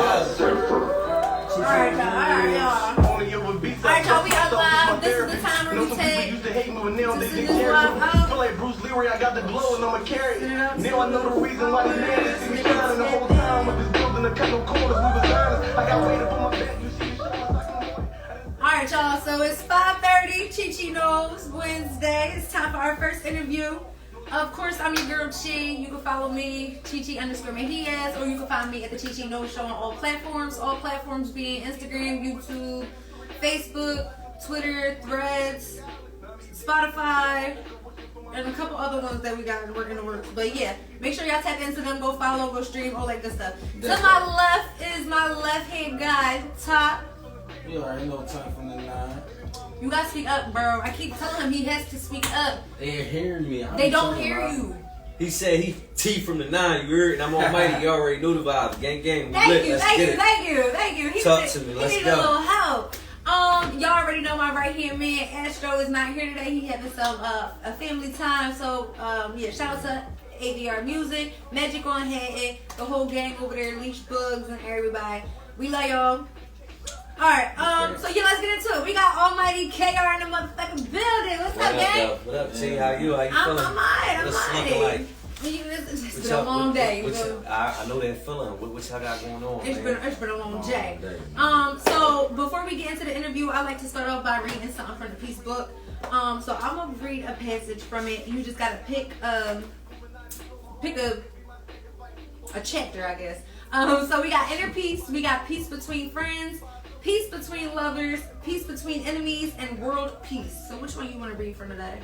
Alright, y'all. Alright, y'all, we are live. This is the time where we take this is live out. Like Bruce Leroy, I got the glow and I'ma carry it. Now I know the reason why these man is me shining the whole time with this building a couple corners. We was honest. I got weight up on my back. You see the Alright, y'all, so it's 5:30. Chichi knows Wednesday. It's time for our first interview. Of course, I'm your girl Chi. You can follow me, Chichi_Mejias, or you can find me at the Chichi Knows Show on all platforms. All platforms being Instagram, YouTube, Facebook, Twitter, Threads, Spotify, and a couple other ones that we got in the works. But yeah, make sure y'all tap into them, go follow, go stream, all that good stuff. To my left is my left-hand guy, Tapp. You already know time from the 9. You gotta speak up, bro. I keep telling him he has to speak up. They hear me. They don't hear you. He said he T from the 9. You heard? And I'm almighty. You already know the vibes. Gang, gang. Thank you. He Talk to me. Let's needed go. a little help. Y'all already know my right hand man, Astro, is not here today. He having some a family time. So yeah, shout out to AVR Music, Magic on Head, the whole gang over there, Leash Bugs and everybody. We love y'all. Alright, so yeah, let's get into it. We got Almighty KR in the motherfucking building. What's up, gang? What up, T? How you? How you feeling? I'm alright. Like? It's been a long day. I know that feeling. What y'all got going on? It's been a long day. So before we get into the interview, I like to start off by reading something from the Peace book. So I'm gonna read a passage from it. You just gotta pick a chapter, I guess. So we got inner peace. We got peace between friends. Peace between lovers, peace between enemies, and world peace. So which one you want to read from today?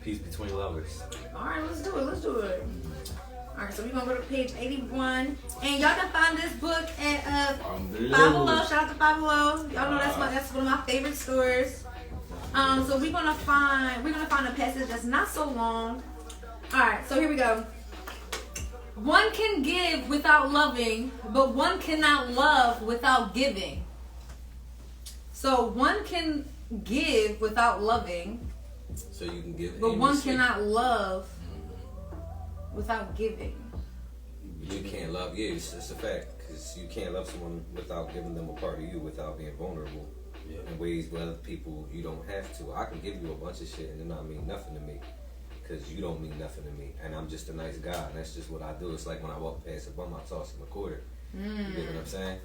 Peace between lovers. Alright, let's do it. Alright, so we're going to go to page 81. And y'all can find this book at Five Below. Shout out to Five Below. Y'all know that's one of my favorite stores. So we're gonna find a passage that's not so long. Alright, so here we go. One can give without loving, but one cannot love without giving. So one can give without loving, so you can give, but one cannot love without giving. You can't love, yeah, it's a fact, because you can't love someone without giving them a part of you, without being vulnerable in ways with other people you don't have to. I can give you a bunch of shit and it not mean nothing to me. Because you don't mean nothing to me, and I'm just a nice guy, and that's just what I do. It's like when I walk past a bum, I toss him a quarter. You get what I'm saying?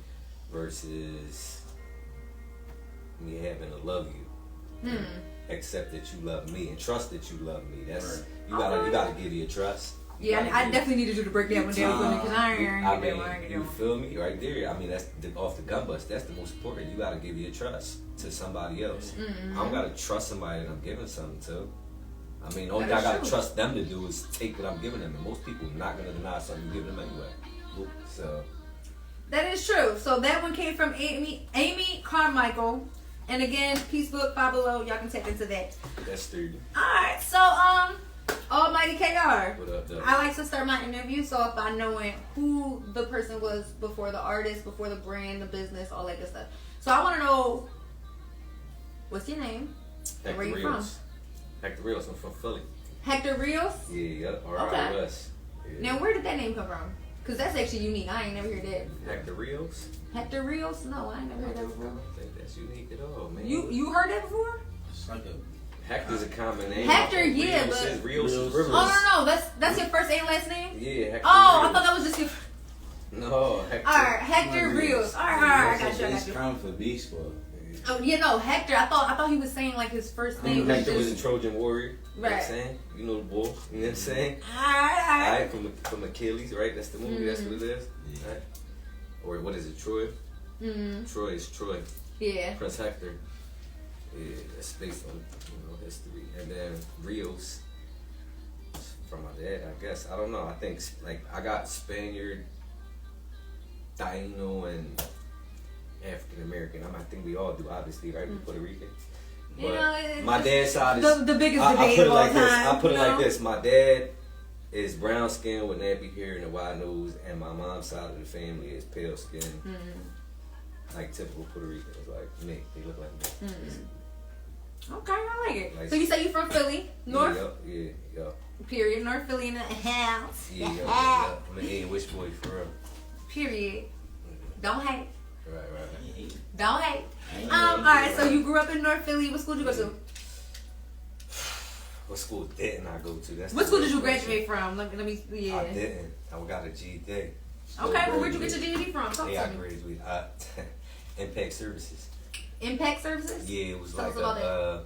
Versus me having to love you, accept that you love me, and trust that you love me. That's you gotta give your trust. Yeah, I definitely needed you to break that one down for me because I ain't you feel me right there? I mean, that's off the gun bust. That's the most important. You gotta give your trust to somebody else. I don't gotta trust somebody that I'm giving something to. I mean, the only thing I gotta trust them to do is take what I'm giving them, and most people are not gonna deny something you give them anyway. So that is true. So that one came from Amy Carmichael, and again, Peace Book, Five Below. Y'all can tap into that. That's 30. All right, so Almighty KR. What up, though? I like to start my interview so if I know who the person was before the artist, before the brand, the business, all that good stuff. So I want to know what's your name and where you from. Hector Rios, I'm from Philly. Hector Rios? Yeah, R-I-O-S. Yeah. Now, where did that name come from? Because that's actually unique. I ain't never heard that. Hector Rios? Hector Rios? No, I ain't never heard that before. I don't think that's unique at all, man. You heard that before? It's like Hector's a common name. Hector, yeah, but Rios is Rivers. Oh no, that's your first and last name? Yeah, Hector. Oh, I thought that was just your. No, Hector. Alright, Hector Rios. Alright, I got you. It's common for beast, but. Oh, you know, Hector. I thought he was saying like his first name. Hector was a Trojan warrior. Right. You know what I'm saying? You know the bull. You know what I'm saying? Alright. From Achilles, right? That's the movie. That's what it is. Yeah. Right? Or what is it? Troy? Troy is Troy. Yeah. Prince Hector. Yeah, that's based on history. And then Rios from my dad, I guess. I don't know. I think like I got Spaniard, Taino, and African American. I think we all do, obviously, right? We Puerto Rican. But you know, my dad's side is the biggest I debate put it of all like this. time. I put it like this. My dad is brown skin with nappy hair and a wide nose, and my mom's side of the family is pale skin, like typical Puerto Ricans, like me. They look like me. Okay, I like it. Like, so you say you're from Philly, North? Yeah. Period. North Philly in the house. Yeah. I'm an A-Wish boy for real. Period. Don't hate. Right. Don't hate. All right. So you grew up in North Philly. What school did you go to? What school didn't I go to? That's What the school did real you question. graduate from? Let me. Yeah. I didn't. I got a GED. Okay. Well, where'd you get your GED from? Talk Yeah, I to me. graduated. Impact Services. Impact Services. Yeah, it was Tell like us about that.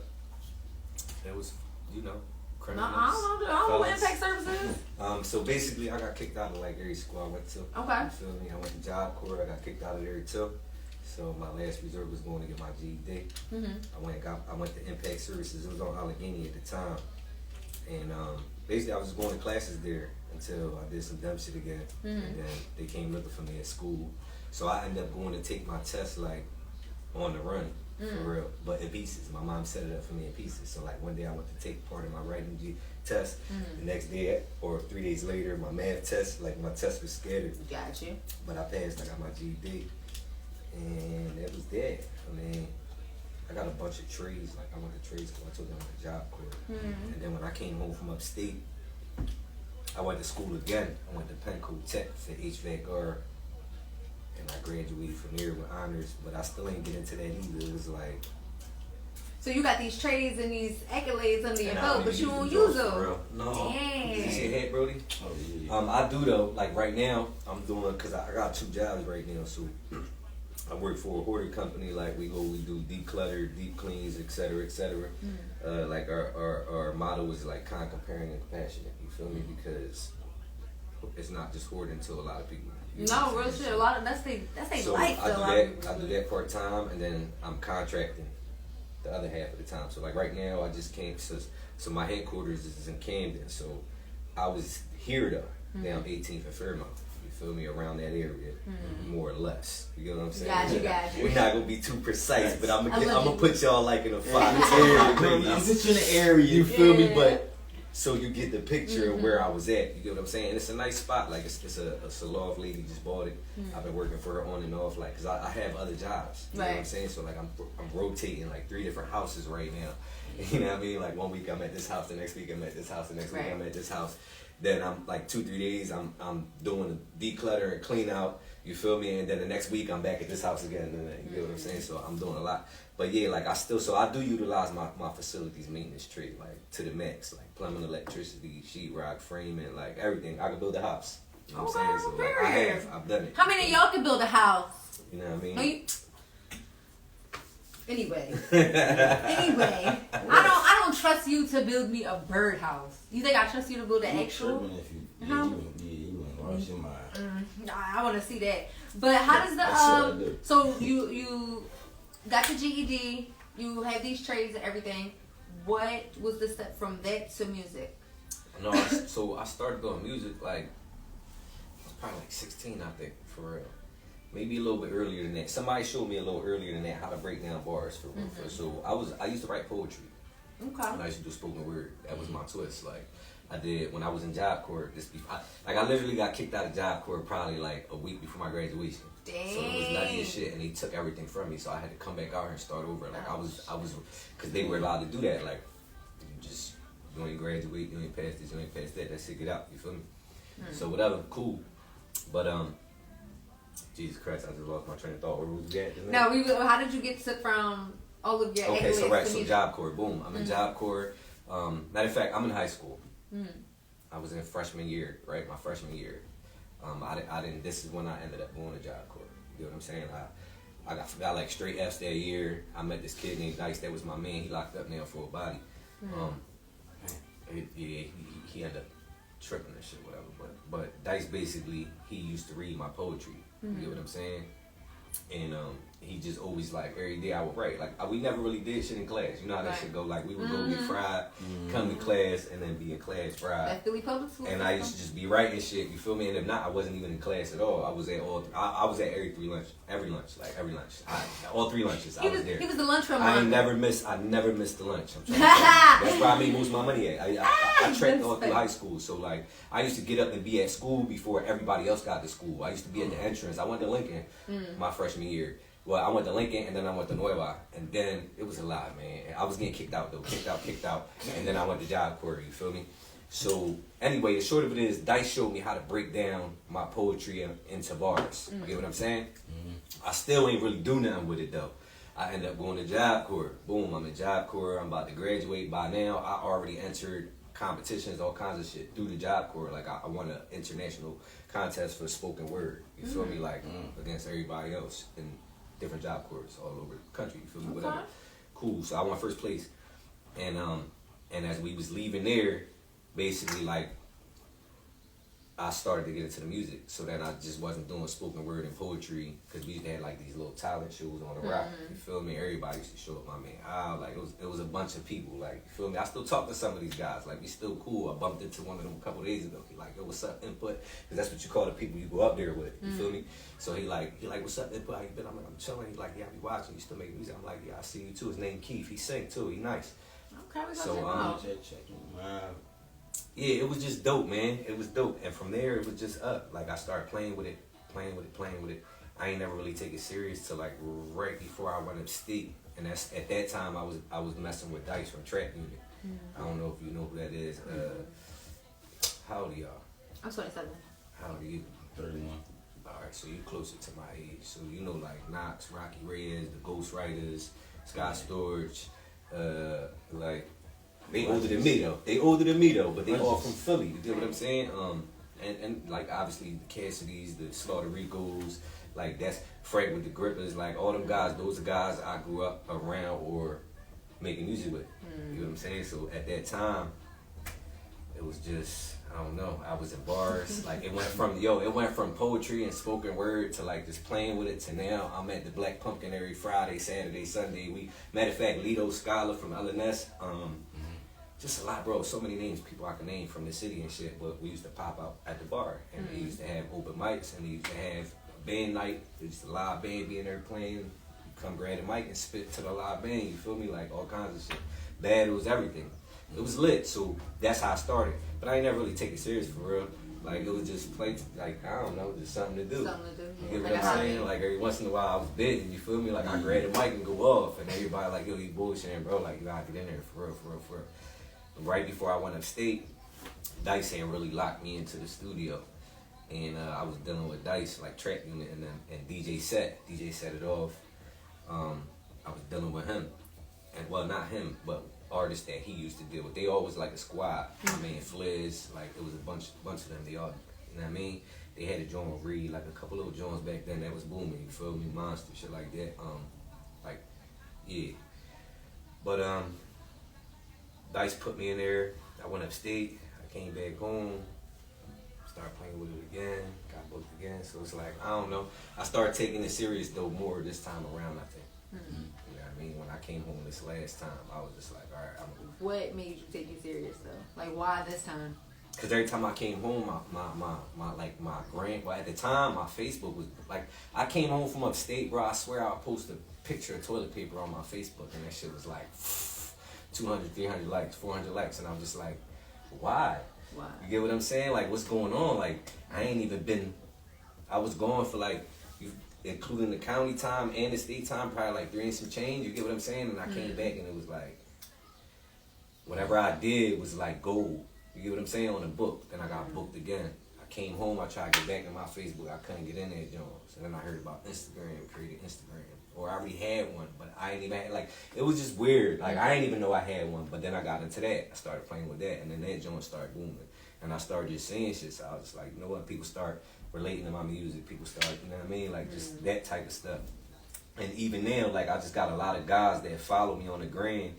it was, you know, No, criminals. I don't know what fellas. Impact Services. So basically, I got kicked out of like every school I went to. Okay. You feel me? I went to Job Corps. I got kicked out of there too. So my last resort was going to get my GED. I went to Impact Services. It was on Allegheny at the time, and basically I was just going to classes there until I did some dumb shit again, and then they came looking for me at school. So I ended up going to take my test like on the run. For real, but in pieces. My mom set it up for me in pieces. So like one day I went to take part of my writing test. The next day or 3 days later, my math test. Like my test was scattered. Got you. But I passed. I got my GED, and that was that. I mean, I got a bunch of trades. Like I went to trade school. I told them I went to Job Corps. And then when I came home from upstate, I went to school again. I went to Penco Tech for HVAC-R. And I graduated from there with honors, but I still ain't get into that either. It was like, So you got these trades and these accolades under your and I belt, don't but even you don't use use them for them. real. No. Dang. You see your head, Brody? Oh, yeah. I do though. Like right now, I'm doing because I got 2 jobs right now. So I work for a hoarder company. Like we do deep clutter, deep cleans, etc., etc. Like our motto is like kind, comparing, and compassionate. You feel me? Because it's not just hoarding to a lot of people. You know No, what I'm real saying? shit. A lot of that's they So life. I though, do a lot of that. I do that part time, and then I'm contracting the other half of the time. So like right now, I just came. So my headquarters is in Camden. So I was here though, down 18th and Fairmount. You feel me? Around that area, more or less. You get what I'm saying? Got you. We're not gonna be too precise, but I'm Allegedly. gonna put y'all like in a 5-10 area. I'm just in the area. You feel me? Yeah. But so you get the picture of where I was at. You get what I'm saying? And it's a nice spot. Like it's a loft lady just bought it. I've been working for her on and off, like, cause I have other jobs. You know what I'm Right. saying? So like I'm rotating like 3 different houses right now. You know what I mean? Like one week I'm at this house, the next week I'm at this house, the next week Right. I'm at this house. Then I'm like 2-3 days I'm doing the declutter and clean out. You feel me? And then the next week I'm back at this house again. And then, you get what I'm saying? So I'm doing a lot. But yeah, like I do utilize my facilities maintenance trade like to the max, like plumbing, electricity, sheetrock, framing, like everything. I could build a house. You know what I'm saying? So like, I've done it. How many of y'all can build a house? You know what I mean? No, Anyway, I don't trust you to build me a birdhouse. You think I trust you to build an actual? You lost your mind. I want to see that. But how does That's what I the do. so you got your GED, you have these trades and everything. What was the step from that to music? No, so I started doing music like I was probably like 16, I think, for real. Maybe a little bit earlier than that. Somebody showed me a little earlier than that how to break down bars for real. So I used to write poetry. Okay. And I used to do spoken word. That was my twist. Like I did when I was in Job Corps. I literally got kicked out of Job Corps probably like a week before my graduation. Dang. So it was nutty as shit, and they took everything from me. So I had to come back out here and start over. Like I was, because they were allowed to do that. Like you ain't graduate, you ain't pass this, you ain't pass that. That's it, get out. You feel me? So whatever, cool. But Jesus Christ, I just lost my train of thought. Where was we at? No, how did you get to from all of your Okay, so accolades right, to so music? Job Corps, boom. I'm in Job Corps. Matter of fact, I'm in high school. I was in freshman year, right? My freshman year. I didn't. This is when I ended up going to Job Corps. You know what I'm saying? I got like straight F's that year. I met this kid named Dice. That was my man. He locked up now for a body. He ended up tripping and shit, whatever. But Dice basically, he used to read my poetry. You get what I'm saying? And he just always like every day I would write. Like we never really did shit in class. You know how that shit go. Like we would go get fried, come to class, and then be in class fried. At Philly Public School. And I used to just be writing shit. You feel me? And if not, I wasn't even in class at all. I was at I was at every lunch. All 3 lunches. I was there. He was the lunchroom. I never missed the lunch. I'm trying to that's where I made most of my money at. I tracked all through high school. So like I used to get up and be at school before everybody else got to school. I used to be at the entrance. I went to Lincoln my freshman year. Well, I went to Lincoln and then I went to Nueva. And then it was a lot, man. I was getting kicked out though. Kicked out. And then I went to Job Corps, you feel me? So anyway, the short of it is Dice showed me how to break down my poetry into bars. You get what I'm saying? I still ain't really do nothing with it though. I ended up going to Job Corps. Boom, I'm in Job Corps. I'm about to graduate. By now, I already entered competitions, all kinds of shit through the Job Corps. Like I won an international contest for spoken word. You feel me? Like against everybody else in different Job Corps all over the country. You feel me? Whatever. Cool. So I won first place, and as we was leaving there, basically like I started to get into the music. So then I just wasn't doing spoken word and poetry because we used to have like these little talent shows on the rock. You feel me? Everybody used to show up. My man, like it was a bunch of people. Like you feel me? I still talk to some of these guys. Like we still cool. I bumped into one of them a couple days ago. He like, yo, what's up, Input? Because that's what you call the people you go up there with. You feel me? So he like, what's up, Input? How you been? I'm like, I'm chilling. He like, yeah, I be watching. You still make music? I'm like, yeah, I see you too. His name Keith. He sing too. He nice. Okay, we so Check him out. yeah, it was just dope, man. It was dope. And from there, it was just up. Like, I started playing with it. I ain't never really take it serious till, like, right before I went upstate. And that's at that time, I was messing with Dice from Trap Unit. I don't know if you know who that is. How old are y'all? I'm 27. How old are you? 31. All right, so you closer to my age. So you know, like, Knox, Rocky Reyes, the Ghost Riders, Scott Storch, like... They older than me though, but they all from Philly. You get what I'm saying? And like obviously the Cassidys, the Slaughter Ricos, like that's Frank with the Grippers, like all them guys. Those are guys I grew up around or making music with. You know what I'm saying? So at that time, it was just I don't know. I was in bars. Like it went from poetry and spoken word to like just playing with it to now I'm at the Black Pumpkin every Friday, Saturday, Sunday. Matter of fact, Lito Scholar from LNS. Just a lot, bro. So many names, people I can name from the city and shit. But we used to pop out at the bar, and they used to have open mics, and they used to have a band night. They used to live band be in there playing. You come grab the mic and spit to the live band. You feel me? Like all kinds of shit. Battles, everything. It was lit. So that's how I started. But I ain't never really take it serious for real. Like it was just play, like I don't know, just something to do. You get what I'm saying? Like every once in a while I was bidding. You feel me? Like I grab the mic and go off, and everybody like, yo, you bullshitting, bro. Like you gotta get in there for real. Right before I went upstate, Dice had really locked me into the studio, and I was dealing with Dice like Trap Unit and DJ set it off. I was dealing with him, and well, not him, but artists that he used to deal with. They always like a squad. I mean, Fliz, like it was a bunch of them. They all, you know what I mean? They had a joint with Reed, like a couple little joints back then that was booming. You feel me? Monster shit like that. Like yeah, but Dice put me in there. I went upstate. I came back home. Started playing with it again. Got booked again. So it's like, I don't know. I started taking it serious though more this time around, I think. You know what I mean? When I came home this last time, I was just like, all right, I'm gonna... What made you take it serious though? Like why this time? Because every time I came home, my at the time, my Facebook was like, I came home from upstate, bro. I swear I posted a picture of toilet paper on my Facebook, and that shit was like 200, 300 likes, 400 likes, and I'm just like, why? Why? You get what I'm saying? Like, what's going on? Like, I was gone for like, including the county time and the state time, probably like 3 and some change. You get what I'm saying? And I came back and it was like, whatever I did was like gold. You get what I'm saying? On the book. Then I got booked again. I came home, I tried to get back in my Facebook. I couldn't get in there, Jones. And then I heard about Instagram, created Instagram. Or I already had one, but I ain't even had, like, it was just weird. Like, I didn't even know I had one, but then I got into that. I started playing with that, and then that joint started booming. And I started just saying shit, so I was just like, you know what? People start relating to my music. People start, you know what I mean? Like, just that type of stuff. And even now, like, I just got a lot of guys that follow me on the gram,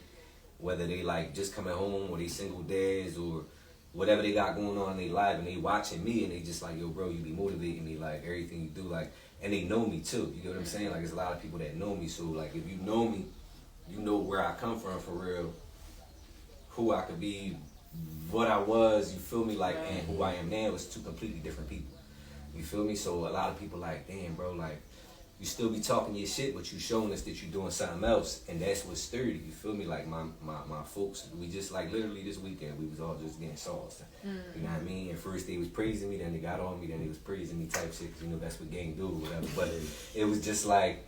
whether they, like, just coming home or they single dads or whatever they got going on in their life, and they watching me, and they just like, yo, bro, you be motivating me, like, everything you do, like, and they know me, too. You get what I'm saying? Like, there's a lot of people that know me, so, like, if you know me, you know where I come from, for real, who I could be, what I was, you feel me, like, and who I am now is two completely different people. You feel me? So a lot of people like, damn, bro, like, you still be talking your shit, but you showing us that you doing something else, and that's what's sturdy. You feel me? Like my folks, we just like literally this weekend, we was all just getting sauced. You know what I mean? And first they was praising me, then they got on me, then they was praising me type shit, 'cause you know that's what gang do or whatever. But it was just like,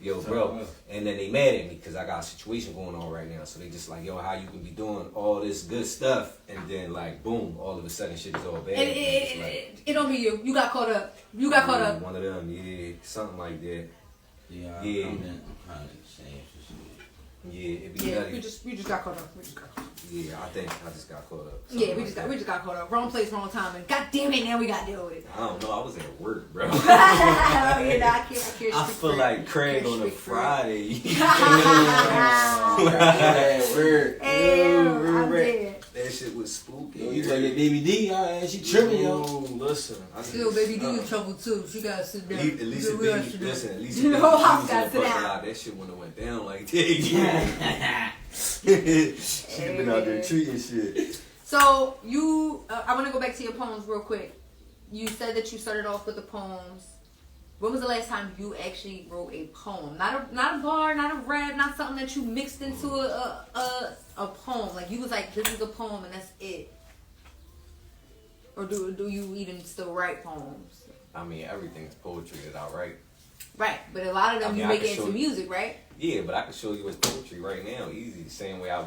yo, bro. And then they mad at me because I got a situation going on right now. So they just like, yo, how you can be doing all this good stuff and then like, boom, all of a sudden shit is all bad. It don't be you. You got caught up. You got caught up. One of them, yeah, something like that. Yeah, yeah. I'm saying some shit. Yeah, it be yeah, nutty. we just got caught up. Yeah, I think I just got caught up. Yeah, we just got caught up. Wrong place, wrong time, and god damn it, now we gotta deal with it. I don't know. I was at work, bro. I feel like Craig on a Friday. Weird. I'm dead. That shit was spooky. Yo, you like your baby D, she tripping, yo. Listen. Still, baby D in trouble too. She gotta sit down. At least the baby, listen, at least the whole house gotta sit down. That shit wouldn't have went down like that. She been out there treating shit. So I want to go back to your poems real quick. You said that you started off with the poems. When was the last time you actually wrote a poem? Not a bar, not a rap, not something that you mixed into a poem. Like you was like, this is a poem and that's it. Or do you even still write poems? I mean, everything's poetry that I write. Right, but a lot of them you make it into music, right? Yeah, but I can show you it's poetry right now, easy. The same way I'ma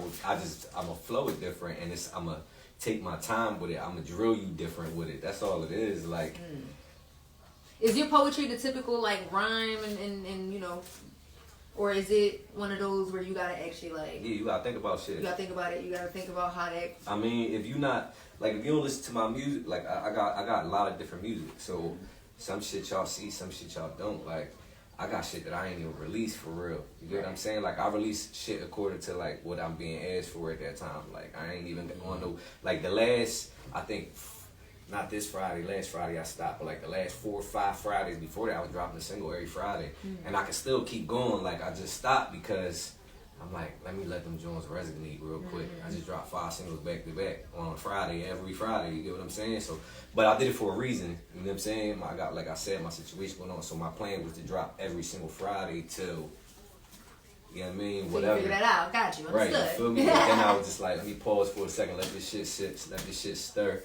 flow it different, and I'ma take my time with it. I'ma drill you different with it. That's all it is. Like, is your poetry the typical like rhyme and you know, or is it one of those where you gotta actually like? Yeah, you gotta think about shit. You gotta think about it. You gotta think about how that. I mean, if you don't listen to my music, like I got a lot of different music. So some shit y'all see, some shit y'all don't. Like I got shit that I ain't even released for real. You get what I'm saying? Like I release shit according to like what I'm being asked for at that time. Like I ain't even on no like the last, I think, not this Friday, last Friday I stopped, but like the last 4 or 5 Fridays before that I was dropping a single every Friday. And I can still keep going. Like I just stopped because I'm like, let me let them Jones resonate real quick. I just dropped 5 singles back to back on Friday, every Friday, you get what I'm saying? So, but I did it for a reason, you know what I'm saying? I got, like I said, my situation going on, so my plan was to drop every single Friday till, you know what I mean, So whatever. you figure that out, got you, understood. Right, you feel me? But then I was just like, let me pause for a second, let this shit sit, let this shit stir,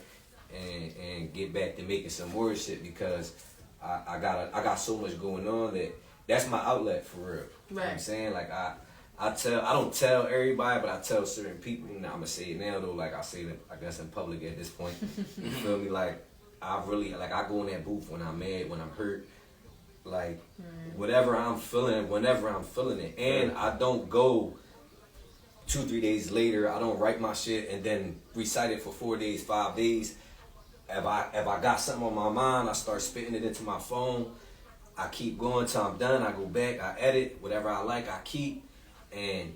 and get back to making some more shit because I got so much going on that's my outlet for real. Right. You know what I'm saying? Like I don't tell everybody, but I tell certain people. Now I'm gonna say it now though. Like I say it, I guess in public at this point. You feel me? Like I really I go in that booth when I'm mad, when I'm hurt, like whatever I'm feeling, whenever I'm feeling it, and I don't go 2-3 days later. I don't write my shit and then recite it for 4 days, 5 days. If I got something on my mind, I start spitting it into my phone. I keep going till I'm done. I go back, I edit whatever I like, I keep. And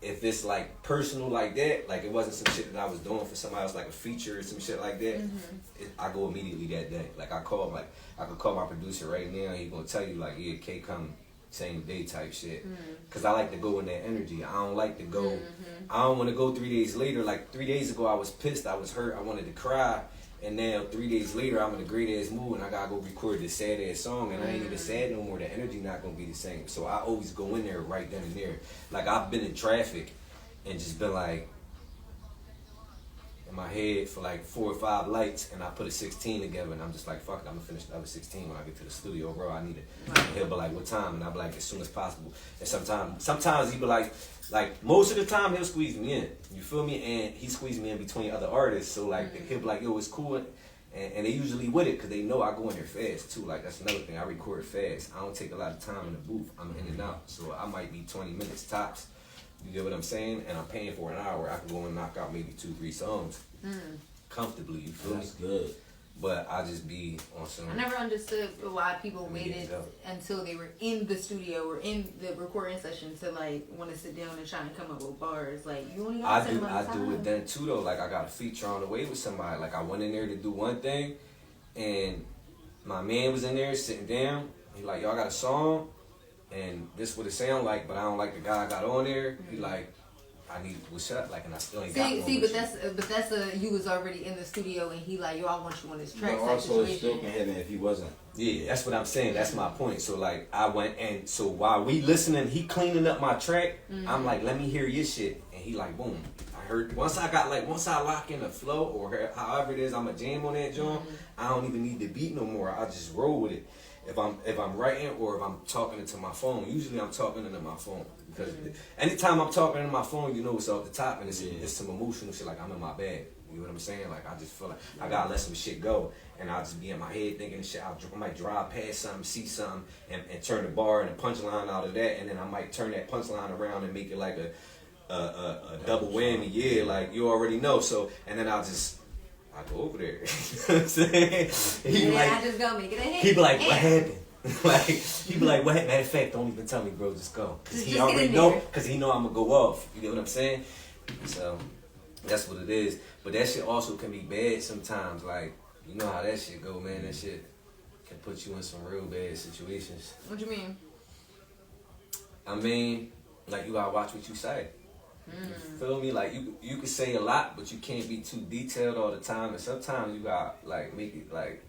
if it's like personal like that, like it wasn't some shit that I was doing for somebody else, like a feature or some shit like that, I go immediately that day. Like I could call my producer right now and he gonna tell you like, yeah, K come same day type shit. Cause I like to go in that energy. I don't like to go, I don't want to go 3 days later. Like 3 days ago I was pissed, I was hurt, I wanted to cry. And now 3 days later, I'm in a great ass mood and I gotta go record this sad ass song and I ain't even sad no more. The energy not gonna be the same. So I always go in there right then and there. Like I've been in traffic and just been like in my head for like 4 or 5 lights and I put a 16 together and I'm just like, fuck it, I'm gonna finish the other 16 when I get to the studio, bro. I need it. And he'll be like, what time? And I'll be like, as soon as possible. And sometimes he'll be like most of the time he'll squeeze me in. You feel me? And he squeezed me in between other artists. So like he'll be like, yo, it's cool. And they usually with it because they know I go in there fast too. Like that's another thing. I record fast. I don't take a lot of time in the booth. I'm in and out. So I might be 20 minutes tops. You get what I'm saying? And I'm paying for an hour. I can go and knock out maybe 2-3 songs comfortably. You feel me? That's good. But I just be on some. I never understood why people waited until they were in the studio or in the recording session to like want to sit down and try and come up with bars. Like you only got to I do it then too though. Like I got a feature on the way with somebody. Like I went in there to do one thing, and my man was in there sitting down. He like, y'all got a song, and this what it sound like, but I don't like the guy I got on there. He like, I need what's up, like, and I still ain't got one. See, but that's you was already in the studio, and he like, yo, I want you on this track. But also, it still can happen if he wasn't. Yeah, that's what I'm saying. That's my point. So like, I went and so while we listening, he cleaning up my track. I'm like, let me hear your shit, and he like, boom. I heard once I lock in the flow or however it is, I'm a jam on that joint. I don't even need the beat no more. I just roll with it. if I'm writing or if I'm talking into my phone. Usually I'm talking into my phone because anytime I'm talking into my phone, you know it's off the top and it's some emotional shit. Like I'm in my bag. You know what I'm saying? Like I just feel like I gotta let some shit go, and I'll just be in my head thinking shit. I might drive past something, see something, and turn the bar and a punchline out of that, and then I might turn that punchline around and make it like a double whammy. Yeah, like you already know. So and then I go over there. You know what I'm saying? I just go make it a hit. He be like, what happened? Like he be like, what happened? Matter of fact, don't even tell me, bro. Just go, cause he already know. Cause he know I'm gonna go off. You get what I'm saying? So that's what it is. But that shit also can be bad sometimes. Like you know how that shit go, man. That shit can put you in some real bad situations. What you mean? I mean, like you gotta watch what you say. You feel me? Like you can say a lot, but you can't be too detailed all the time. And sometimes you got like make it like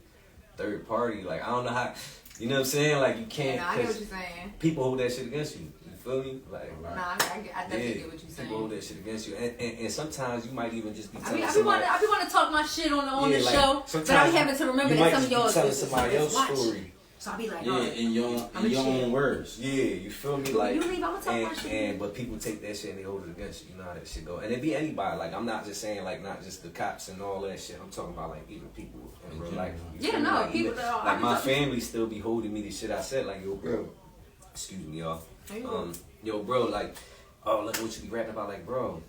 third party. Like I don't know how. You know what I'm saying? Like you can't. Yeah, I get what you're saying. People hold that shit against you. You feel me? Like I definitely get what you're saying. People hold that shit against you, and sometimes you might even just be telling I somebody. be want to talk my shit on the show, but I be having to remember that some of y'all telling somebody else's story. So I be like, in your own words. Yeah, you feel me? Like, you leave, I'ma talk my shit. But people take that shit and they hold it against you. You know how that shit go. And it be anybody. Like, I'm not just saying like not just the cops and all that shit. I'm talking about like even people in real life. Yeah, no, like, people. Like my family still be holding me the shit I said. Like, yo, bro. Excuse me, y'all. Yo, bro. Like, oh, look at what you be rapping about. Like, bro.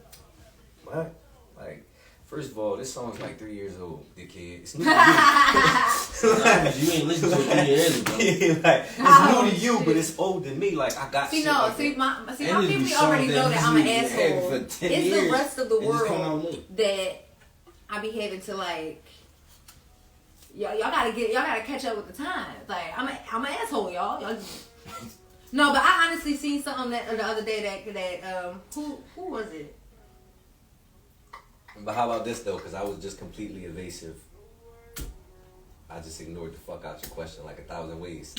What? Like. First of all, this song's like 3 years old, dickhead. It's new to you. You ain't listened to it 3 years ago. Yeah, like, it's new to you, but it's old to me. Like, I got See, shit no, like see, that. my family already know that I'm an asshole. It's the rest of the world that I be having to like. Y'all gotta catch up with the times. Like, I'm an asshole, y'all. No, but I honestly seen something that the other day that who was it? But how about this though? Because I was just completely evasive. I just ignored the fuck out your question like 1,000 ways.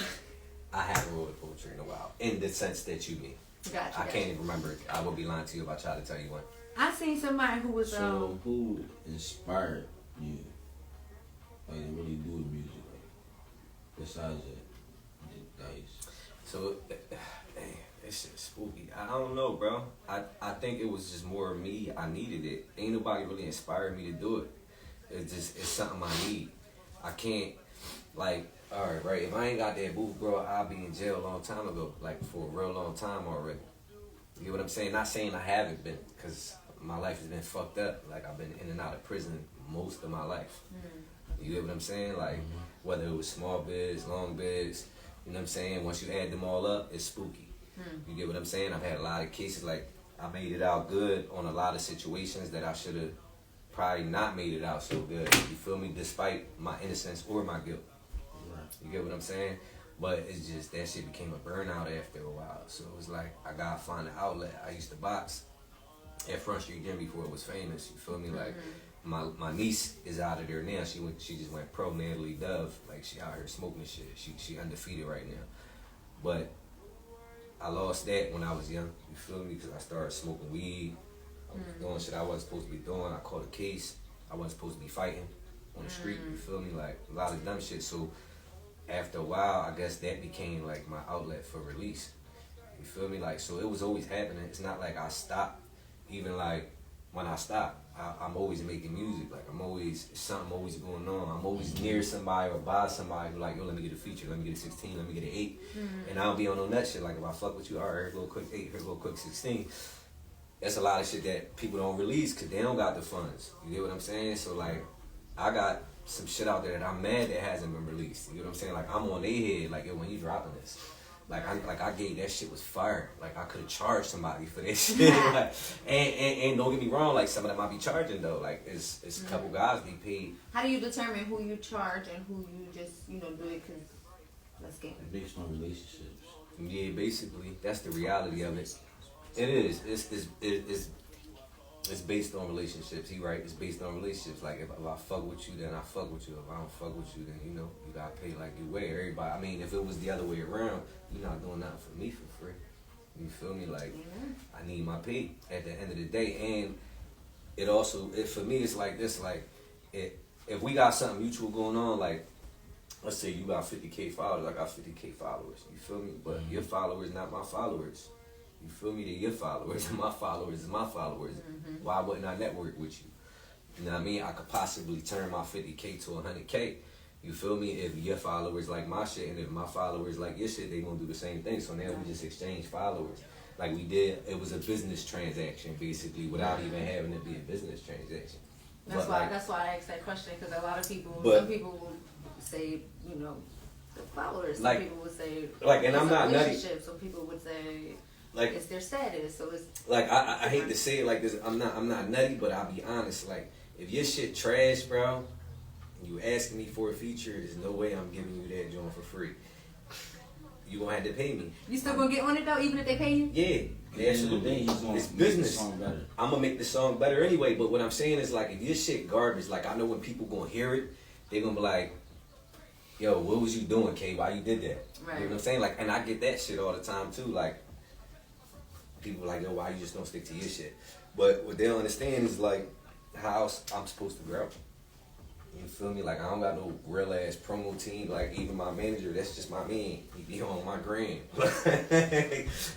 I haven't wrote a poetry in a while, in the sense that you mean. Gotcha. I can't even remember it. I would be lying to you if I tried to tell you one. I seen somebody who was So who inspired you? Like to really do the music, like besides the dice. So, damn, this shit's spooky. I don't know, bro. I think it was just more me. I needed it. Ain't nobody really inspired me to do it. It's something I need. I can't, like, alright, right, if I ain't got that booth, bro, I'll be in jail a long time ago. Like, for a real long time already. You get what I'm saying? Not saying I haven't been, because my life has been fucked up. Like, I've been in and out of prison most of my life. You get what I'm saying? Like, whether it was small bids, long bids, you know what I'm saying? Once you add them all up, it's spooky. You get what I'm saying? I've had a lot of cases, like, I made it out good on a lot of situations that I should have probably not made it out so good. You feel me? Despite my innocence or my guilt. You get what I'm saying? But it's just, that shit became a burnout after a while. So it was like, I gotta find an outlet. I used to box at Front Street Gym before it was famous. You feel me? Like, my niece is out of there now. She just went pro, Natalie Dove. Like, she out here smoking shit. She undefeated right now. But I lost that when I was young. You feel me? Because I started smoking weed. I was doing shit I wasn't supposed to be doing. I caught a case. I wasn't supposed to be fighting on the street. You feel me? Like, a lot of dumb shit. So after a while, I guess that became like my outlet for release. You feel me? Like, so it was always happening. It's not like I stopped. Even like when I stopped, I'm always making music. Like, something always going on. I'm always near somebody or by somebody who like, yo, let me get a feature, let me get a 16, let me get an 8. And I don't be on no nut shit. Like, if I fuck with you, all right, here go a quick 8, here go a quick 16. That's a lot of shit that people don't release because they don't got the funds. You get what I'm saying? So like, I got some shit out there that I'm mad that hasn't been released. You get what I'm saying? Like, I'm on their head. Like, yo, when you dropping this? Like, I gave that shit was fire. Like, I could have charged somebody for that shit. Like, and don't get me wrong, like, some of them might be charging though. Like, it's a couple guys be paid. How do you determine who you charge and who you just, do it because let's get it? Based on relationships. Yeah, basically, that's the reality of it. It is. It's based on relationships. He right. It's based on relationships. Like, if I fuck with you, then I fuck with you. If I don't fuck with you, then you gotta pay like you weigh. Everybody. I mean, if it was the other way around, you're not doing nothing for me for free. You feel me? Like, I need my pay at the end of the day. And it also, for me, it's like this. Like, if we got something mutual going on, like, let's say you got 50K followers, I got 50K followers. You feel me? But your followers not my followers. You feel me? They're your followers, and my followers is my followers. Why wouldn't I network with you? You know what I mean? I could possibly turn my 50K to 100K. You feel me? If your followers like my shit, and if my followers like your shit, they gonna do the same thing. So now we just exchange followers. Like we did, it was a business transaction basically, without even having to be a business transaction. That's But why. like, That's why I asked that question, because a lot of people, But- some people will say, you know, the followers. Some Like- people would say, like, and I'm it's a not nutty. relationship. Some people would say, like, it's their status. So it's like I hate to say it like this. I'm not nutty, but I'll be honest. Like, if your shit trash, bro, and you asking me for a feature, there's no way I'm giving you that joint for free. You gonna have to pay me. you still gonna get on it though, even if they pay you. Yeah, absolutely. It's business. I'm gonna make the song better anyway. But what I'm saying is, like, if your shit garbage, like, I know when people gonna hear it, they gonna be like, "Yo, what was you doing, K? Why you did that?" Right. You know what I'm saying? Like, and I get that shit all the time too. Like, people like, "Yo, why you just don't stick to your shit?" But what they don't understand is like how I'm supposed to grow. You feel me? Like, I don't got no real ass promo team. Like, even my manager, that's just my man. He be on my gram.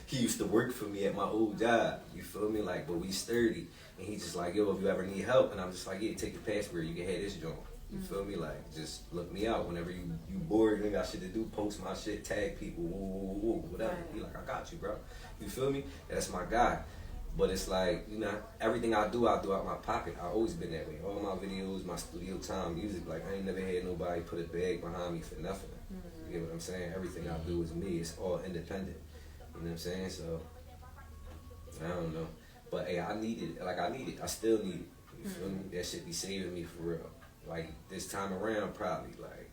He used to work for me at my old job. You feel me? Like, but we sturdy. And he just like, "Yo, if you ever need help," and I'm just like, "Yeah, take your password. You can have this joint." You feel me? Like, just look me out whenever you bored, you ain't got shit to do. Post my shit, tag people, whatever. Right. Be like, "I got you, bro." You feel me? That's my guy. But it's like, you know, everything I do out my pocket. I always been that way. All my videos, my studio time, music, like, I ain't never had nobody put a bag behind me for nothing. You get what I'm saying? Everything I do is me. It's all independent. You know what I'm saying? So, I don't know. But, hey, I need it. Like, I need it. I still need it. You feel me? That shit be saving me for real. Like, this time around, probably, like,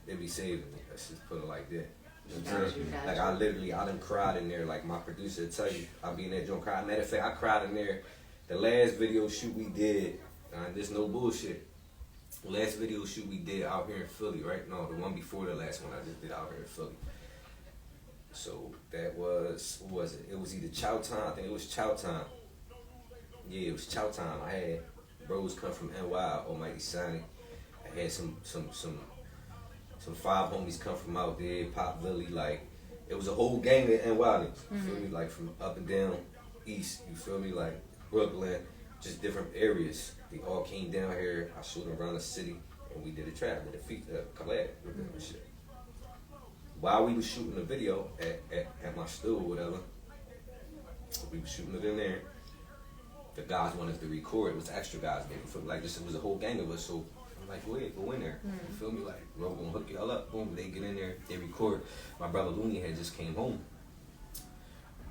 it be saving me. Let's just put it like that. You know what I'm saying? Like, I done cried in there. Like, my producer tell you, I'll be in that joint crying. Matter of fact, I cried in there. The last video shoot we did, there's no bullshit. The last video shoot we did out here in Philly, right? No, the one before the last one I just did out here in Philly. So that was, what was it? It was either Chow Time. I think it was Chow Time. Yeah, it was Chow Time. I had bros come from NY, Almighty Sonny. I had some 5 homies come from out there, Pop Lily, like, it was a whole gang of NY niggas, you feel me? Like, from up and down east, you feel me? Like, Brooklyn, just different areas. They all came down here. I showed them around the city, and we did a trap, did a collab with them and shit. While we was shooting the video at my studio or whatever, we was shooting it in there. The guys wanted to record. It was extra guys there. You feel me? Like, this, it was a whole gang of us. So I'm like, go ahead, go in there. You feel me? Like, bro, gonna hook y'all up. Boom, they get in there, they record. My brother Looney had just came home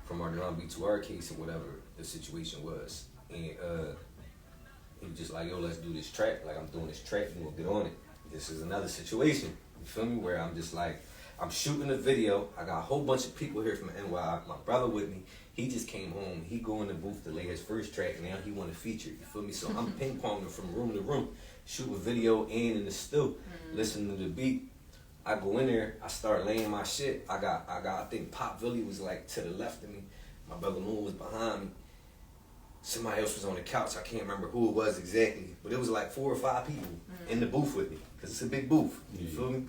from our John B2R case or whatever the situation was, and he was just like, "Yo, let's do this track. Like, I'm doing this track. You gonna get on it." This is another situation. You feel me? Where I'm just like, I'm shooting a video. I got a whole bunch of people here from NY. My brother with me. He just came home. He go in the booth to lay his first track, and now he want to feature. You feel me? So I'm ping ponging from room to room, shooting video and in the studio, listening to the beat. I go in there. I start laying my shit. I think Pop Villy was like to the left of me. My brother Moon was behind me. Somebody else was on the couch. I can't remember who it was exactly, but it was like 4 or 5 people in the booth with me, cause it's a big booth. You feel me?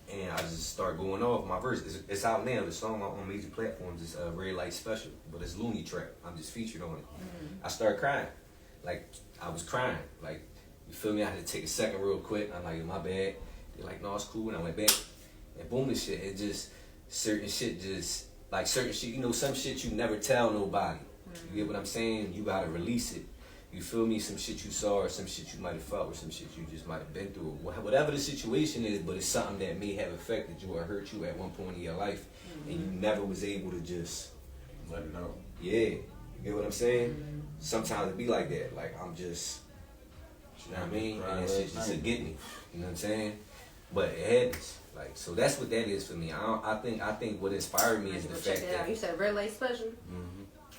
And I just start going off. My verse, it's out now. The song on major platforms is Red Light Special, but it's Looney track. I'm just featured on it. I start crying. Like, I was crying. Like, you feel me? I had to take a second real quick. I'm like, my bad. They're like, no, it's cool. And I went back. And boom, this shit, it just, certain shit, you know, some shit you never tell nobody. You get what I'm saying? You gotta release it. You feel me? Some shit you saw, or some shit you might have felt, or some shit you just might have been through. Whatever the situation is, but it's something that may have affected you or hurt you at one point in your life, and you never was able to just let it out. Yeah, you get what I'm saying? Sometimes it be like that. Like, I'm just, you know what I mean? And that shit just get me. You know what I'm saying? But it happens. Like, so that's what that is for me. I think what inspired me is the fact that you said Red Light Special.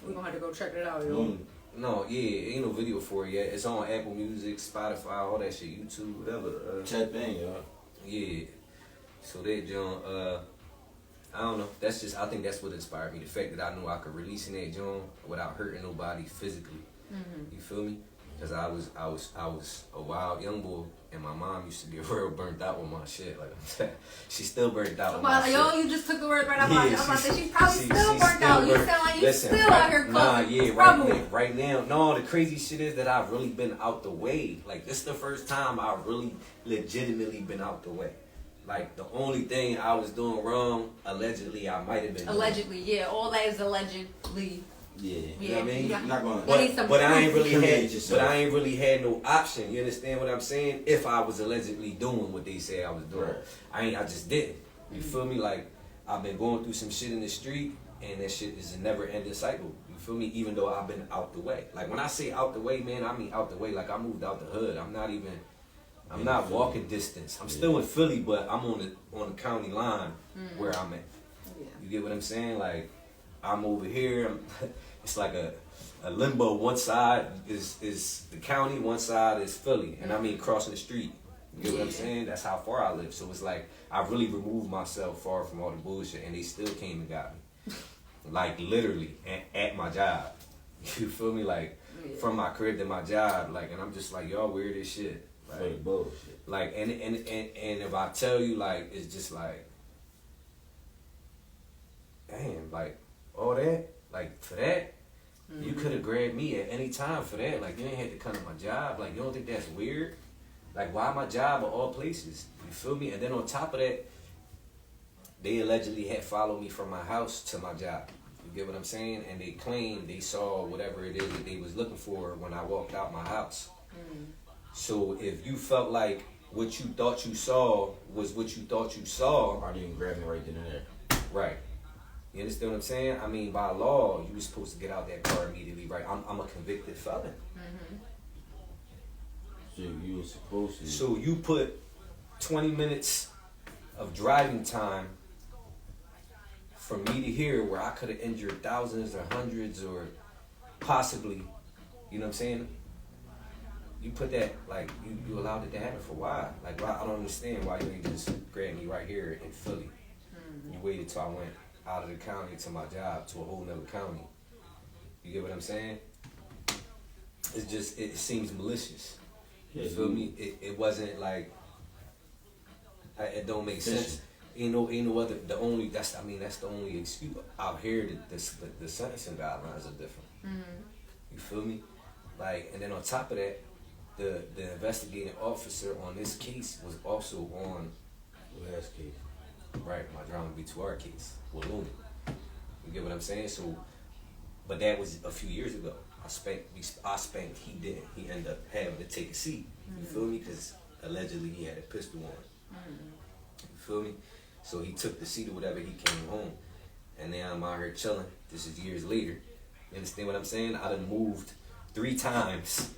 We're gonna have to go check it out, yo. No, yeah, ain't no video for it yet. It's on Apple Music, Spotify, all that shit, YouTube, whatever. Tap in, y'all. Yeah. So that joint, I don't know. That's just, I think that's what inspired me. The fact that I knew I could release in that joint without hurting nobody physically. You feel me? Because I was a wild young boy And my mom used to get real burnt out with my shit. Like I'm saying, she's still burnt out with Well, my yo, shit. you just took the word right out of my Yeah, mouth. I'm about to say she's probably still she's burnt still out. You burnt- sound like you Listen, still right, out here nah, causing yeah, trouble. right now. No, the crazy shit is that I've really been out the way. Like this is the first time I've really legitimately been out the way. Like the only thing I was doing wrong, allegedly, I might have been doing. Allegedly, yeah. All that is allegedly. Yeah, you know Yeah, what I mean? yeah. You're not gonna. That needs some But I ain't really Incriminate had, yourself. but I ain't really had no option. You understand what I'm saying? If I was allegedly doing what they say I was doing, Right. I just didn't. You feel me? Like I've been going through some shit in the street, and that shit is a never-ending cycle. You feel me? Even though I've been out the way. Like when I say out the way, man, I mean out the way. Like I moved out the hood. I'm not walking distance. I'm still in Philly, but I'm on the county line where I'm at. Yeah. You get what I'm saying? Like I'm over here. It's like a limbo. One side is the county, one side is Philly, and I mean crossing the street. You get what I'm saying? That's how far I live. So it's like I really removed myself far from all the bullshit, and they still came and got me. Like literally at my job. You feel me? Like from my crib to my job. Like, and I'm just like, y'all weird as shit. Fake bullshit. Like, and if I tell you, like, it's just like, damn, like all that, like for that. You could have grabbed me at any time for that. Like, you ain't had to come to my job. Like, you don't think that's weird? Like, why my job at all places? You feel me? And then on top of that, they allegedly had followed me from my house to my job. You get what I'm saying? And they claimed they saw whatever it is that they was looking for when I walked out my house. So if you felt like what you thought you saw was what you thought you saw, Why didn't you grab me right then and there? right. You understand what I'm saying? I mean, by law, you were supposed to get out that car immediately, right? I'm a convicted felon. So you were supposed to. So you put 20 minutes of driving time from me to here where I could have injured thousands or hundreds or possibly, you know what I'm saying? You put that, like, you allowed it to happen for why? Like, why? I don't understand why you ain't just grab me right here in Philly. You waited till I went out of the county to my job to a whole nother county. You get what I'm saying? It's just, it seems malicious. You feel me? It wasn't like, it don't make sense. Ain't no other, that's the only excuse. Out here, the sentencing guidelines are different. You feel me? Like, and then on top of that, the investigating officer on this case was also on The last case. right, my drama B2R case with Luna. You get what I'm saying? So, but that was a few years ago. I spanked, he didn't. He ended up having to take a seat. You feel me? Because allegedly he had a pistol on. You feel me? So he took the seat or whatever, he came home. And now I'm out here chilling. This is years later. You understand what I'm saying? I done moved 3 times.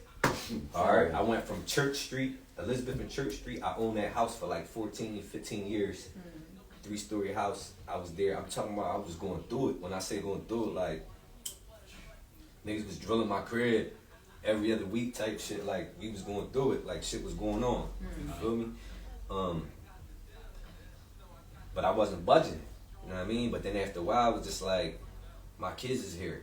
Alright, I went from Church Street, Elizabeth and Church Street. I owned that house for like 14, 15 years. 3-story house. I was there. I'm talking about I was going through it. When I say going through it, like, niggas was drilling my crib every other week type shit. Like, we was going through it. Like, shit was going on. You feel me? But I wasn't budging. You know what I mean? But then after a while, it was just like, my kids is here.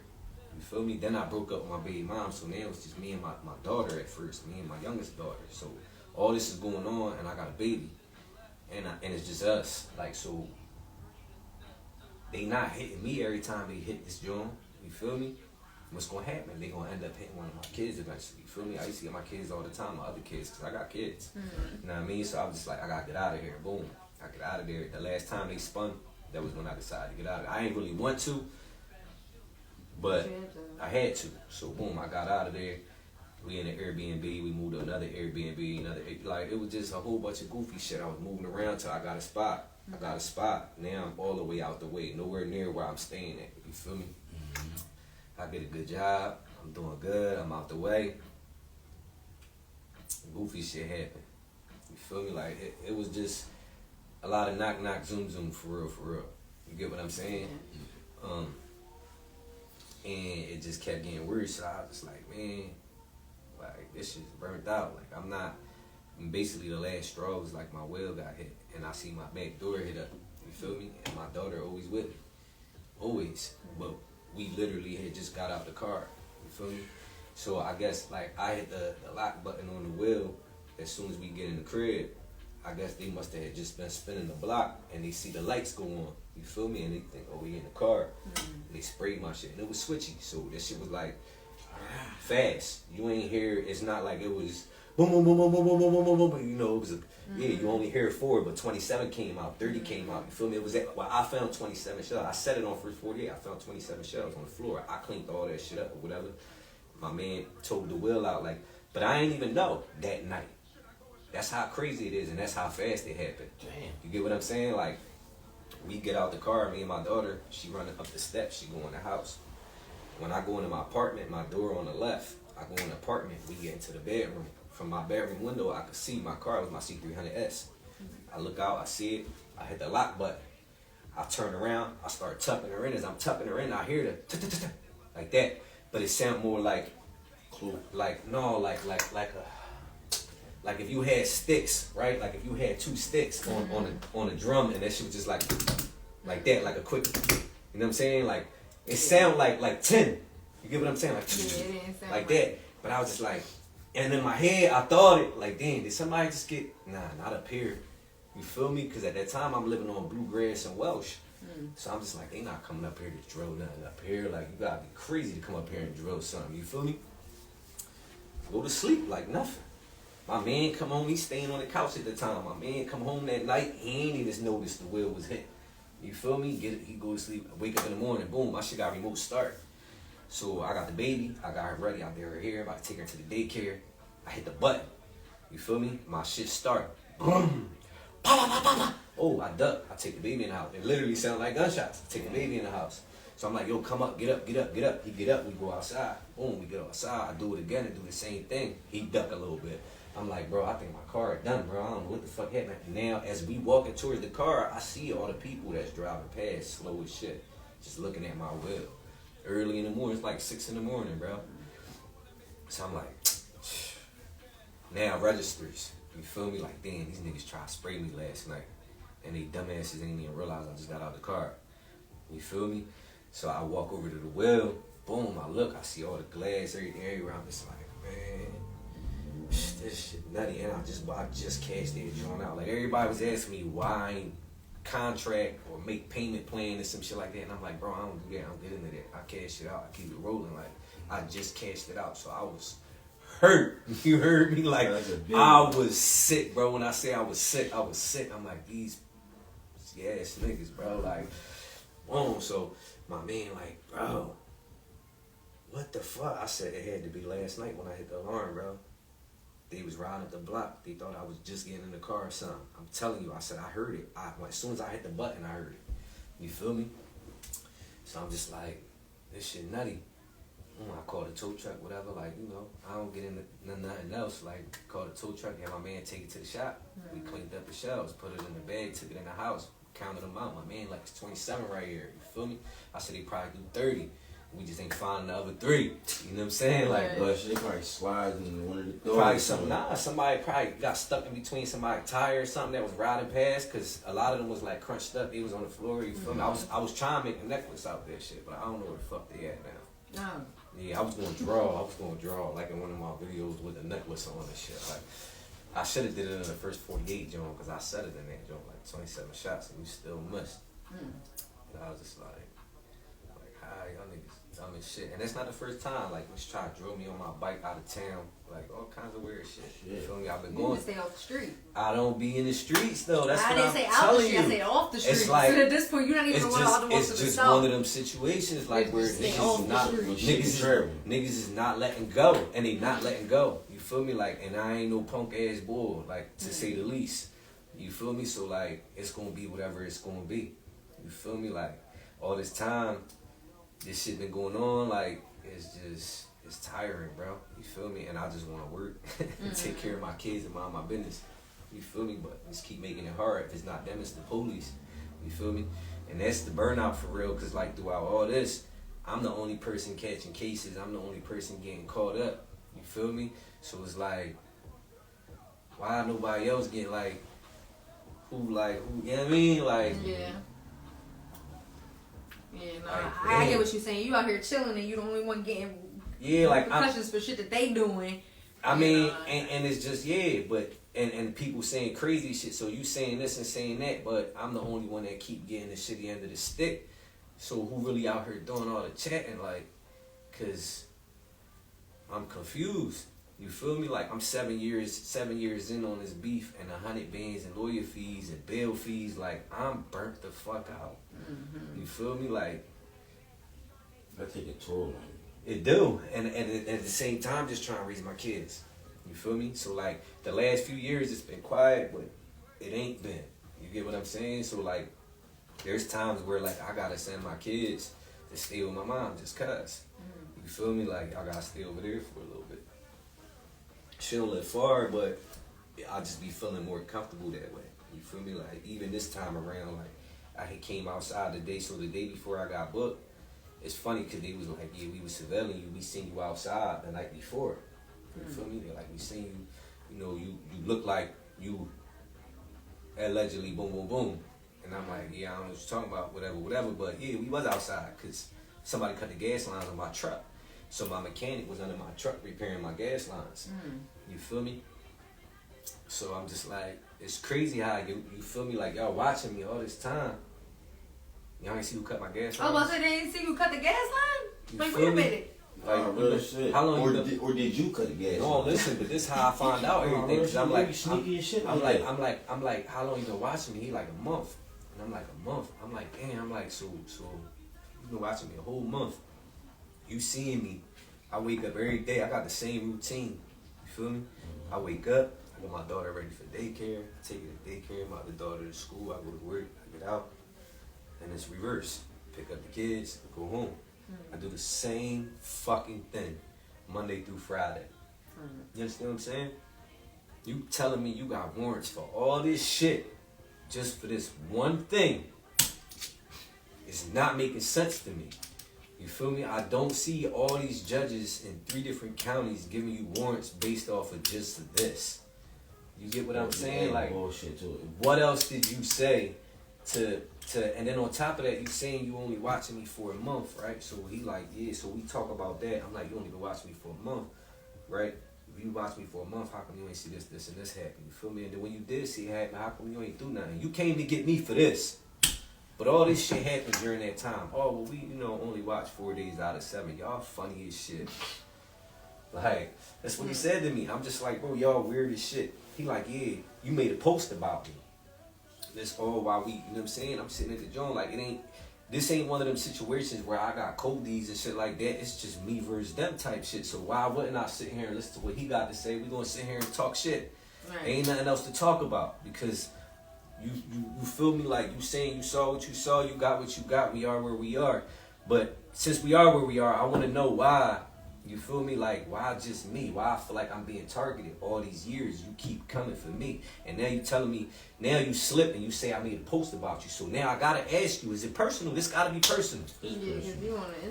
You feel me? Then I broke up with my baby mom. So now it was just me and my daughter at first. Me and my youngest daughter. So all this is going on, and I got a baby. And it's just us. Like, so they not hitting me every time they hit this joint. You feel me? What's gonna happen? They gonna end up hitting one of my kids eventually. You feel me? I used to get my kids all the time, my other kids, because I got kids. You know what I mean? So I was just like, I gotta get out of here. Boom. I get out of there. The last time they spun, that was when I decided to get out of there. I ain't really want to, but I had to. So boom, I got out of there. We in an Airbnb, we moved to another Airbnb, like, it was just a whole bunch of goofy shit. I was moving around till I got a spot. I got a spot. Now I'm all the way out the way, nowhere near where I'm staying at. You feel me? I get a good job. I'm doing good. I'm out the way. Goofy shit happened. You feel me? Like, it was just a lot of knock, knock, zoom, zoom, for real, for real. You get what I'm saying? And it just kept getting worse. So I was just like, man, like, this shit's burnt out. Like, I'm basically the last straw was like my well got hit, and I see my back door hit up. You feel me? And my daughter always with me, always. But we literally had just got out the car. You feel me? So I guess, like, I hit the lock button on the wheel as soon as we get in the crib, I guess they must have just been spinning the block and they see the lights go on. You feel me? And they think, oh, we in the car. And they sprayed my shit. And it was switchy. So that shit was like fast. You ain't hear, it's not like it was boom, boom, boom, boom, boom, boom, boom, boom, boom, boom. You know, it was yeah, you only hear 4, but 27 came out, 30 came out. You feel me? It was well, I found 27 shells. I set it on first 48. I found 27 shells on the floor. I cleaned all that shit up or whatever. My man told the wheel out, like, but I ain't even know that night. That's how crazy it is, and that's how fast it happened. Damn. You get what I'm saying? Like, we get out the car, me and my daughter, she running up the steps, she go in the house. When I go into my apartment, my door on the left, I go in the apartment, we get into the bedroom. From my bedroom window, I could see my car. It was my C300S. I look out, I see it, I hit the lock button. I turn around, I start tucking her in. As I'm tucking her in, I hear the like that. But it sound more like, like if you had sticks, right? Like if you had 2 sticks on a drum, and that shit was just like that, like a quick, you know what I'm saying? Like it sound like 10. You get what I'm saying? Like that. But I was just like, and in my head I thought it like, damn, did somebody just get? Nah, not up here. You feel me? Because at that time I'm living on bluegrass and Welsh. So I'm just like, they not coming up here to drill nothing up here. Like, you gotta be crazy to come up here and drill something. You feel me? Go to sleep like nothing. My man come home, he's staying on the couch at the time. My man come home that night, he ain't even noticed the wheel was hit. You feel me? He go to sleep, wake up in the morning, boom, my shit got remote start. So I got the baby, I got her ready, I did her hair, about to take her to the daycare. I hit the button. You feel me? My shit start. Boom. Pa, pa, pa, pa, pa. Oh, I duck. I take the baby in the house. It literally sounded like gunshots. I take the baby in the house. So I'm like, yo, come up, get up, get up, get up. He get up, we go outside. Boom, we get outside. I do it again and do the same thing. He duck a little bit. I'm like, bro, I think my car is done, bro. I don't know what the fuck happened. Now, as we walking towards the car, I see all the people that's driving past slow as shit, just looking at my wheel. Early in the morning, it's like 6 in the morning, bro. So I'm like, now registers. You feel me? Like, damn, these niggas tried to spray me last night. And they dumbasses ain't even realize I just got out the car. You feel me? So I walk over to the wheel. Boom, I look. I see all the glass, everything around. It's like, man, this shit nutty. And I just cashed it, drawn out. Like, everybody was asking me why I ain't contract or make payment plan and some shit like that. And I'm like, bro, I don't do that. I don't get into that. I cash it out. I keep it rolling. Like, I just cashed it out. So I was hurt. You heard me? Like, I was sick, bro. When I say I was sick, I was sick. I'm like, these ass niggas, bro. Like, boom. So my man, like, bro, what the fuck? I said it had to be last night when I hit the alarm, bro. They was riding up the block. They thought I was just getting in the car or something. I'm telling you, I said I heard it. As soon as I hit the button, I heard it. You feel me? So I'm just like, this shit nutty. I called a tow truck, whatever, like, you know, I don't get into nothing else. Like, called a tow truck, had my man take it to the shop. We cleaned up the shells, put it in the bag, took it in the house, counted them out. My man, like, it's 27 right here. You feel me? I said they probably do 30. We just ain't finding the other 3. You know what I'm saying? Like, but they probably slide in one of the doors. Probably something. Somebody probably got stuck in between somebody's tire or something that was riding past, because a lot of them was like crunched up. They was on the floor. You feel me? I was trying to make a necklace out there, shit, but I don't know where the fuck they at now. No. Yeah, I was gonna draw like in one of my videos with a necklace on and shit. Like, I should have did it in the first 48 joint, because I set it in that joint like 27 shots and we still missed. And I was just like, hi, y'all niggas dumb as shit. And that's not the first time. Like, was trying to drill me on my bike out of town, like all kinds of weird shit. You feel me? I've been going. You stay off the street. I don't be in the streets though. That's I what didn't I'm say out the telling street. I you. said off the street. It's like, so at this point, you're not even allowed to walk to the It's just south. one of them situations like where Stay niggas off is the not street. niggas is not letting go, and they not letting go. You feel me? Like, and I ain't no punk ass bull, like, to say the least. You feel me? So like, it's gonna be whatever it's gonna be. You feel me? Like, all this time, this shit been going on. Like, it's tiring, bro. You feel me? And I just want to work and take care of my kids and mind my business. You feel me? But just keep making it hard. If it's not them, it's the police. You feel me? And that's the burnout for real. Cause like, throughout all this, I'm the only person catching cases. I'm the only person getting caught up. You feel me? So it's like, why nobody else getting like, who, you know what I mean? Like, yeah. Yeah, no, like, I get what you're saying. You out here chilling and you the only one getting yeah, like, repercussions for shit that they doing. I mean, and it's just, but, and people saying crazy shit, so you saying this and saying that, but I'm the only one that keep getting the shitty end of the stick. So who really out here doing all the chatting, like, cause I'm confused. You feel me? Like, I'm 7 years in on this beef and 100 bands and lawyer fees and bail fees. Like, I'm burnt the fuck out. You feel me? Like, That take a toll on you. it do. And at the same time, just trying to raise my kids. You feel me? So, like, the last few years, it's been quiet, but it ain't been. You get what I'm saying? So, like, there's times where, like, I gotta send my kids to stay with my mom just cause. You feel me? Like, I gotta stay over there for a little bit. She don't live far, but I just be feeling more comfortable that way. You feel me? Like, even this time around, like, I had came outside today, so the day before I got booked, it's funny because they was like, yeah, we was surveilling you, we seen you outside the night before. You feel me? They're like, we seen you, you know, you look like you allegedly boom, boom, boom. And I'm like, yeah, I don't know what you're talking about, whatever, but yeah, we was outside because somebody cut the gas lines on my truck. So my mechanic was under my truck repairing my gas lines. You feel me? So I'm just like, it's crazy how you feel me? Like, y'all watching me all this time. Y'all ain't see who cut my gas lines? Oh, well, so they didn't see who cut the gas line? You Like, feel wait a me? minute. Like, real shit. How long or you been? or did you cut the gas? No, listen, but this how I find out everything. Cause I'm like, sneaky as shit. I'm like, how long you been watching me? He like a month. And I'm like, a month. I'm like, damn. I'm like, so you been watching me a whole month. You seeing me. I wake up every day. I got the same routine. You feel me? I wake up. I get my daughter ready for daycare. I take her to daycare. My other daughter to school. I go to work. I get out. And it's reverse. Pick up the kids. Go home. I do the same fucking thing. Monday through Friday. You understand what I'm saying? You telling me you got warrants for all this shit just for this one thing. It's not making sense to me. You feel me? I don't see all these judges in 3 different counties giving you warrants based off of just this. You get what I'm saying? Like, bullshit to it. what else did you say to and then on top of that, you saying you only watching me for a month, right? So he like, yeah, so we talk about that. I'm like, you only been watching me for a month, right? If you watch me for a month, how come you ain't see this, and this happen? You feel me? And then when you did see it happen, how come you ain't do nothing? You came to get me for this. But all this shit happened during that time. Oh, well, we, only watch 4 days out of 7. Y'all funny as shit. Like, that's what he said to me. I'm just like, bro, y'all weird as shit. He like, yeah, you made a post about me. This all while we, you know what I'm saying? I'm sitting at the joint like, this ain't one of them situations where I got Cody's and shit like that. It's just me versus them type shit. So why wouldn't I sit here and listen to what he got to say? We gonna sit here and talk shit. Right. Ain't nothing else to talk about because you feel me? Like, you saying you saw what you saw, you got what you got, we are where we are. But since we are where we are, I want to know why. You feel me? Like, why just me? Why I feel like I'm being targeted all these years? You keep coming for me. And now you telling me, now you slip and you say I made a post about you. So now I got to ask you, is it personal? This got to be personal.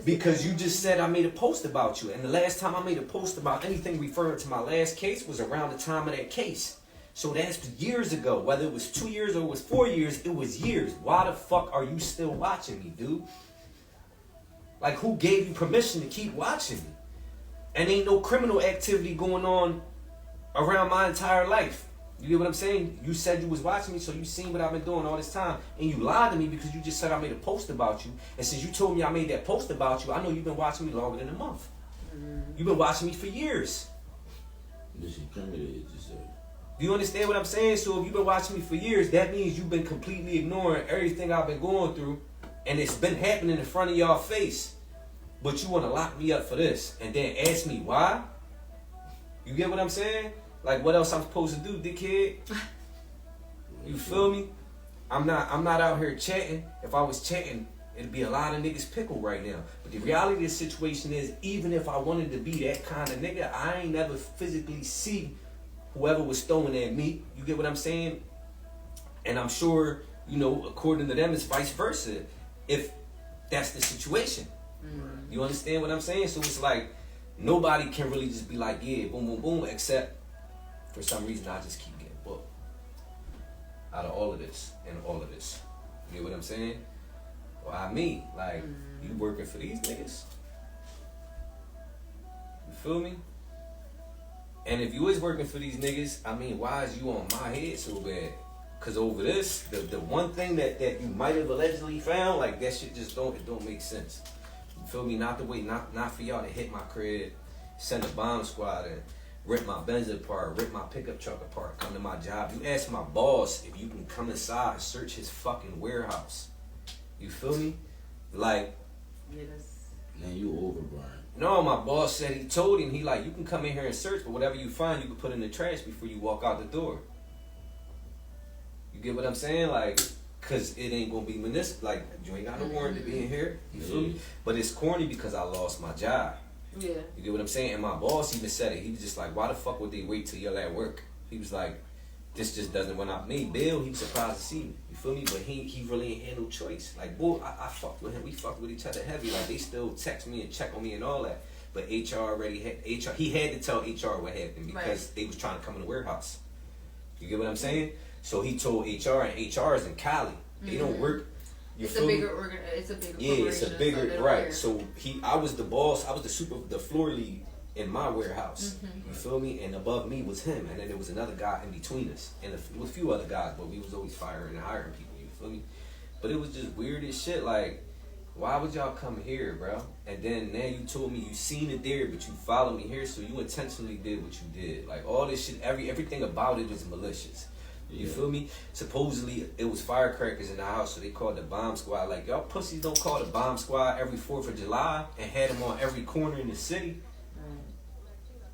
Because you just said I made a post about you. And the last time I made a post about anything referring to my last case was around the time of that case. So that's years ago. Whether it was 2 years or it was 4 years, it was years. Why the fuck are you still watching me, dude? Like, who gave you permission to keep watching me? And ain't no criminal activity going on around my entire life. You get what I'm saying? You said you was watching me, so you seen what I've been doing all this time. And you lied to me because you just said I made a post about you. And since you told me I made that post about you, I know you've been watching me longer than a month. You've been watching me for years. This incriminated yourself. Do you understand what I'm saying? So if you've been watching me for years, that means you've been completely ignoring everything I've been going through. And it's been happening in front of y'all face. But you want to lock me up for this and then ask me why? You get what I'm saying? Like, what else I'm supposed to do, dickhead? You feel me? I'm not out here chatting. If I was chatting, it'd be a lot of niggas pickled right now. But the reality of the situation is, even if I wanted to be that kind of nigga, I ain't never physically see whoever was throwing at me. You get what I'm saying? And I'm sure, according to them, it's vice versa. If that's the situation. You understand what I'm saying? So it's like, nobody can really just be like, yeah, boom, boom, boom, except for some reason I just keep getting booked. Out of all of this and all of this. You get what I'm saying? Why me? Like, you working for these niggas? You feel me? And if you is working for these niggas, I mean, why is you on my head so bad? Cause over this, the one thing that you might have allegedly found, like that shit just don't make sense. You feel me? Not the way, not for y'all to hit my crib, send a bomb squad and rip my Benz apart, rip my pickup truck apart, come to my job. You ask my boss if you can come inside and search his fucking warehouse. You feel me? Like, Man, you over, Brian. no, my boss said he told him, he like, you can come in here and search, but whatever you find, you can put in the trash before you walk out the door. You get what I'm saying? Like, cause it ain't gonna be municipal. Like, you ain't got no warrant to be in here. You feel me? But it's corny because I lost my job. Yeah. You get what I'm saying? And my boss even said it. He was just like, why the fuck would they wait till you're at work? He was like, this just doesn't, when I made Bill, he was surprised to see me. You feel me? But he really ain't had no choice. Like, boy, I fucked with him. We fucked with each other heavy. Like, they still text me and check on me and all that. But HR already had, he had to tell HR what happened because they was trying to come in the warehouse. You get what I'm saying? So he told HR, and HR is in Cali. They don't work. It's a bigger it's a bigger yeah, it's a bigger so right. So I was the boss. I was the floor lead in my warehouse. You feel me? And above me was him, and then there was another guy in between us, and a few other guys. But we was always firing and hiring people. You feel me? But it was just weird as shit. Like, why would y'all come here, bro? And then now you told me you seen it there, but you followed me here, so you intentionally did what you did. Like, all this shit, everything about it is malicious. You feel me? Supposedly it was firecrackers in the house, so they called the bomb squad. Like, y'all pussies don't call the bomb squad every 4th of July and had them on every corner in the city.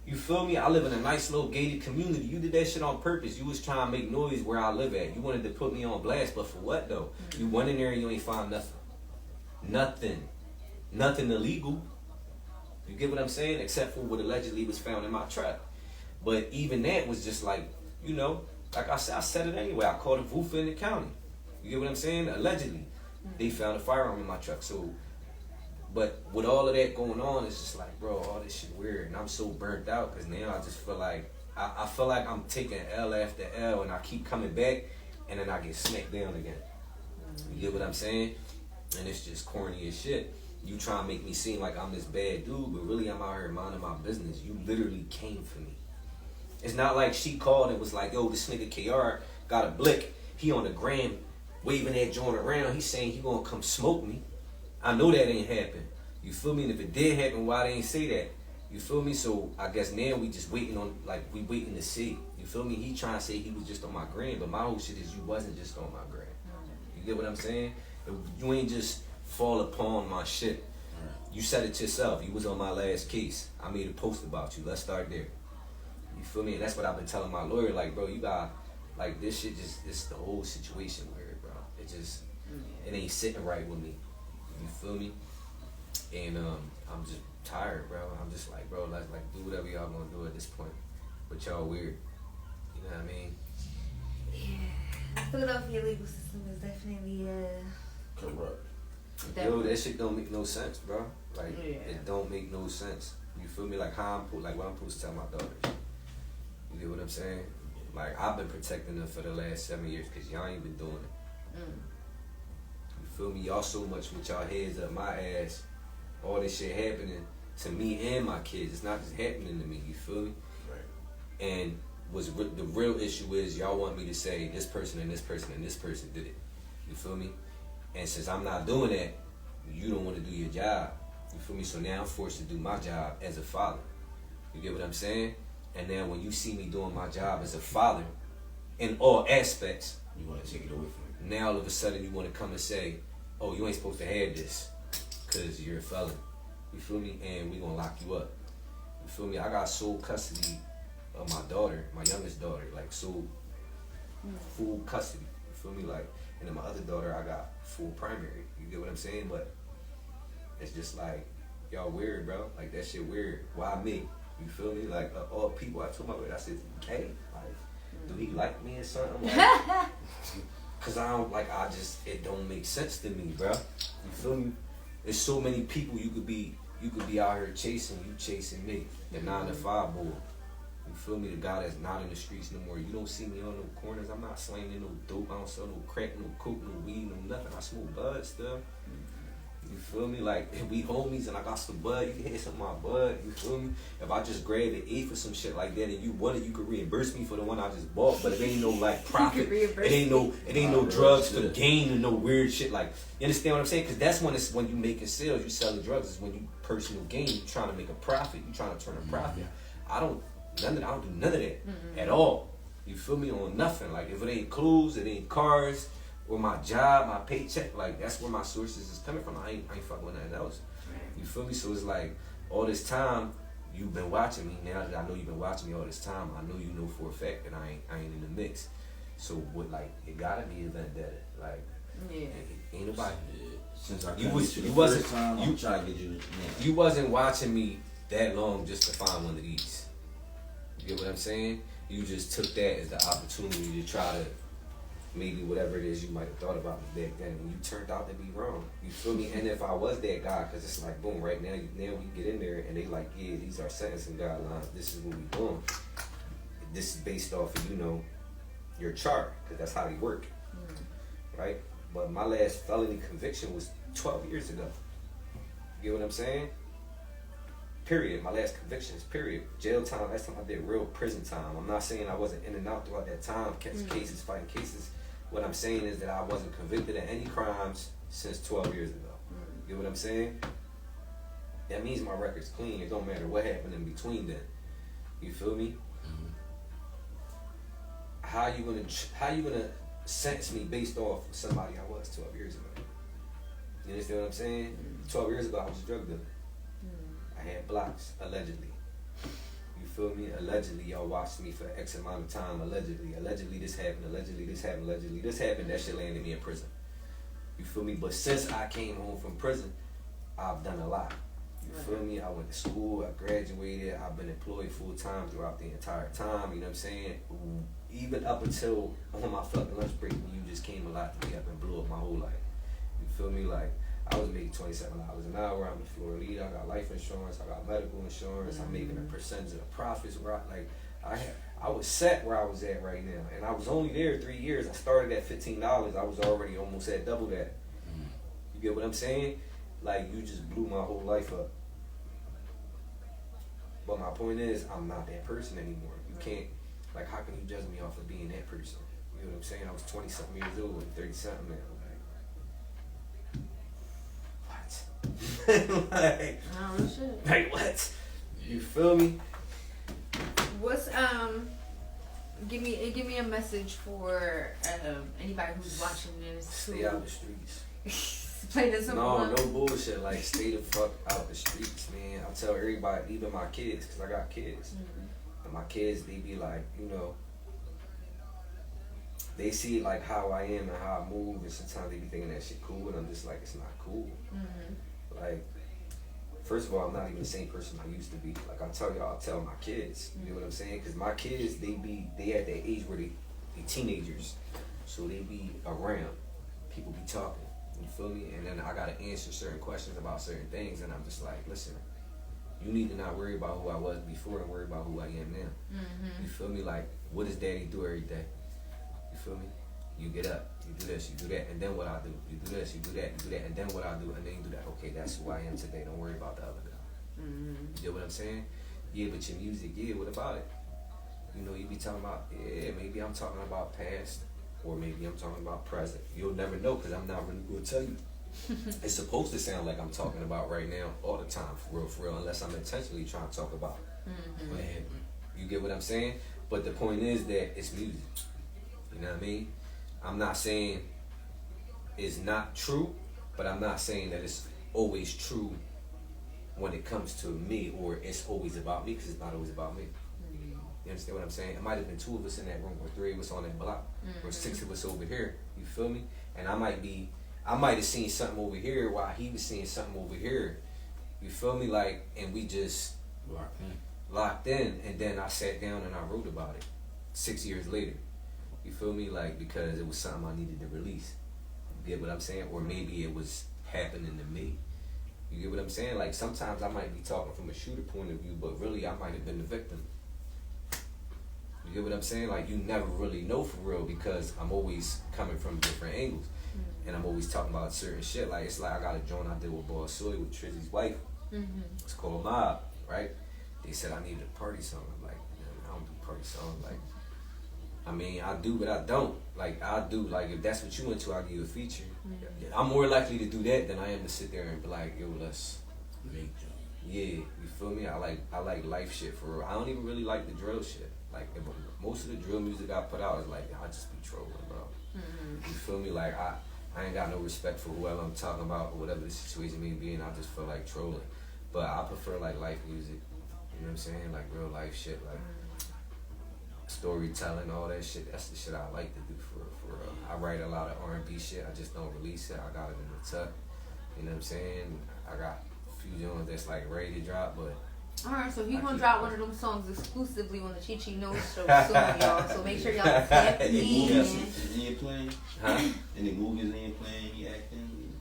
You feel me? I live in a nice little gated community. You did that shit on purpose. You was trying to make noise where I live at. You wanted to put me on blast, but for what though? You went in there and you ain't find nothing. Nothing illegal. You get what I'm saying? Except for what allegedly was found in my truck. But even that was just like, you know, like I said it anyway. I called a VUFA in the county. You get what I'm saying? Allegedly. They found a firearm in my truck. So, but with all of that going on, it's just like, bro, all this shit weird. And I'm so burnt out because now I just feel like, I feel like I'm taking L after L and I keep coming back and then I get smacked down again. You get what I'm saying? And it's just corny as shit. You try to make me seem like I'm this bad dude, but really I'm out here minding my business. You literally came for me. It's not like she called and was like, yo, this nigga KR got a blick. He on the gram waving that joint around. He's saying he gonna come smoke me. I know that ain't happen. You feel me? And if it did happen, why they ain't say that? You feel me? So I guess now we just waiting on, like, we waiting to see. You feel me? He trying to say he was just on my gram, but my whole shit is you wasn't just on my gram. You get what I'm saying? You ain't just fall upon my shit. You said it yourself. You was on my last case. I made a post about you. Let's start there. You feel me? And that's what I've been telling my lawyer. Like, bro, you got, like, this shit just, it's the whole situation weird, bro. It just, it ain't sitting right with me. You feel me? And I'm just tired, bro. I'm just like, bro, let's like do whatever y'all gonna do at this point. But y'all weird. You know what I mean? Yeah. The Philadelphia legal system is definitely Corrupt. Yo, that shit don't make no sense, bro. Like, it don't make no sense. You feel me? Like how like what I'm supposed to tell my daughters. You get what I'm saying? Like, I've been protecting them for the last 7 years because y'all ain't been doing it. You feel me? Y'all so much with y'all heads up my ass. All this shit happening to me and my kids. It's not just happening to me. You feel me? Right. And the real issue is y'all want me to say this person and this person and this person did it. You feel me? And since I'm not doing that, you don't want to do your job. You feel me? So now I'm forced to do my job as a father. You get what I'm saying? And now when you see me doing my job as a father, in all aspects, you want to take it away from me. Now all of a sudden you want to come and say, oh, you ain't supposed to have this because you're a felon. You feel me? And we gonna lock you up. You feel me? I got sole custody of my daughter, my youngest daughter, like full custody. You feel me? Like, and then my other daughter, I got full primary. You get what I'm saying? But it's just like, y'all weird, bro. Like, that shit weird. Why me? You feel me? Like, all people, I told my brother, I said, hey, like, do he like me or something? Like, cause I don't, like, it don't make sense to me, bro. You feel me? There's so many people you could be out here chasing, you chasing me. The 9 to 5 boy. You feel me? The guy that's not in the streets no more. You don't see me on no corners. I'm not slanging no dope. I don't sell no crack, no coke, no weed, no nothing. I smoke bud still. You feel me? Like, if we homies and I got some bud, you can hit some of my bud, you feel me? If I just grab an eighth or some shit like that and you want it, you could reimburse me for the one I just bought, but it ain't no like profit. It ain't no drugs for gain and no weird shit. Like, you understand what I'm saying? Because that's when you making sales, you selling drugs is when you personal gain, you trying to make a profit, you trying to turn a profit. I don't do none of that at all. You feel me? On nothing. Like, if it ain't clothes, it ain't cars, or my job, my paycheck, like, that's where my sources is coming from. I ain't fucking with nothing else. You feel me? So it's like, all this time, you've been watching me. Now that I know you've been watching me all this time, I know you know for a fact that I ain't in the mix. So what, like, it gotta be a vendetta. Like, ain't nobody. Since I you wasn't watching me that long just to find one of these. You get what I'm saying? You just took that as the opportunity to try to maybe whatever it is you might have thought about me back then, and you turned out to be wrong. You feel me? And if I was that guy, because it's like, boom, right now we get in there and they like, yeah, these are sentencing guidelines. This is what we doing. This is based off of, you know, your chart, because that's how they work, right? But my last felony conviction was 12 years ago. You get what I'm saying? Period. My last convictions, period. Jail time, last time I did real prison time. I'm not saying I wasn't in and out throughout that time, catching cases, fighting cases. What I'm saying is that I wasn't convicted of any crimes since 12 years ago. You get what I'm saying? That means my record's clean. It don't matter what happened in between then. You feel me? How you gonna sentence me based off of somebody I was 12 years ago? You understand what I'm saying? 12 years ago I was a drug dealer. I had blocks, allegedly. You feel me? Allegedly, y'all watched me for X amount of time. Allegedly this happened. Allegedly this happened. Allegedly this happened. That shit landed me in prison. You feel me? But since I came home from prison, I've done a lot. You feel me? I went to school. I graduated. I've been employed full time throughout the entire time. You know what I'm saying? Even up until on my fucking lunch break when you just came a lot to me up and blew up my whole life. You feel me? Like, I was making $27 an hour. I'm in Florida. I got life insurance. I got medical insurance. I'm making a percentage of the profits. I was set where I was at right now, and I was only there 3 years. I started at $15. I was already almost at double that. You get what I'm saying? Like, you just blew my whole life up. But my point is, I'm not that person anymore. You can't, like, how can you judge me off of being that person? You know what I'm saying? I was 20-something years old and 30-something now. Like, oh shit. Like, what? You feel me? What's give me a message for anybody who's watching this. Stay out the streets. Play this No bullshit. Like, stay the fuck out the streets, man. I tell everybody, even my kids, because I got kids. And my kids, they be like, you know, they see like how I am and how I move, and sometimes they be thinking that shit cool, and I'm just like, it's not cool. Like, first of all, I'm not even the same person I used to be. Like, I tell my kids, you know what I'm saying? Because my kids, they at that age where they teenagers, so they be around, people be talking, you feel me? And then I gotta answer certain questions about certain things, and I'm just like, listen, you need to not worry about who I was before and worry about who I am now. You feel me? Like, what does daddy do every day? You feel me? You get up, you do this, you do that, and then what I do? You do this, you do that, you do that, and then what I do, and then you do that. Okay, that's who I am today. Don't worry about the other guy. You get what I'm saying? Yeah, but your music, yeah, what about it? You know, you be talking about, yeah, maybe I'm talking about past, or maybe I'm talking about present. You'll never know, because I'm not really going to tell you. It's supposed to sound like I'm talking about right now all the time, for real, unless I'm intentionally trying to talk about it. But you get what I'm saying? But the point is that it's music. You know what I mean? I'm not saying it's not true, but I'm not saying that it's always true when it comes to me, or it's always about me, because it's not always about me. You understand what I'm saying? It might have been 2 of us in that room, or 3 of us on that block, or 6 of us over here. You feel me? And I might have seen something over here while he was seeing something over here. You feel me? Like, and we just locked in, and then I sat down and I wrote about it 6 years later. You feel me? Like, because it was something I needed to release. You get what I'm saying? Or maybe it was happening to me. You get what I'm saying? Like, sometimes I might be talking from a shooter point of view, but really I might have been the victim. You get what I'm saying? Like, you never really know for real, because I'm always coming from different angles. And I'm always talking about certain shit. Like, it's like I got a joint I did with Boss Soy with Trizzy's wife. It's called Mob, right? They said I needed a party song. I'm like, man, I don't do party songs. Like, I mean, I do, but I don't. Like, I do. Like, if that's what you into, I'll give you a feature. I'm more likely to do that than I am to sit there and be like, yo, let's make jump. Yeah, you feel me? I like life shit for real. I don't even really like the drill shit. Like, most of the drill music I put out is like, I just be trolling, bro. You feel me? Like, I ain't got no respect for whoever I'm talking about or whatever the situation may be, and I just feel like trolling. But I prefer like life music, you know what I'm saying? Like real life shit, like storytelling, all that shit. That's the shit I like to do for real. I write a lot of R&B shit. I just don't release it. I got it in the tuck. You know what I'm saying? I got a few joints that's like ready to drop, but. Alright, so he gonna drop one of them songs exclusively on the Chichi Knows show soon, y'all. So make sure y'all tap in. Any movies in your playing? Huh? Any movies in your playing? You acting?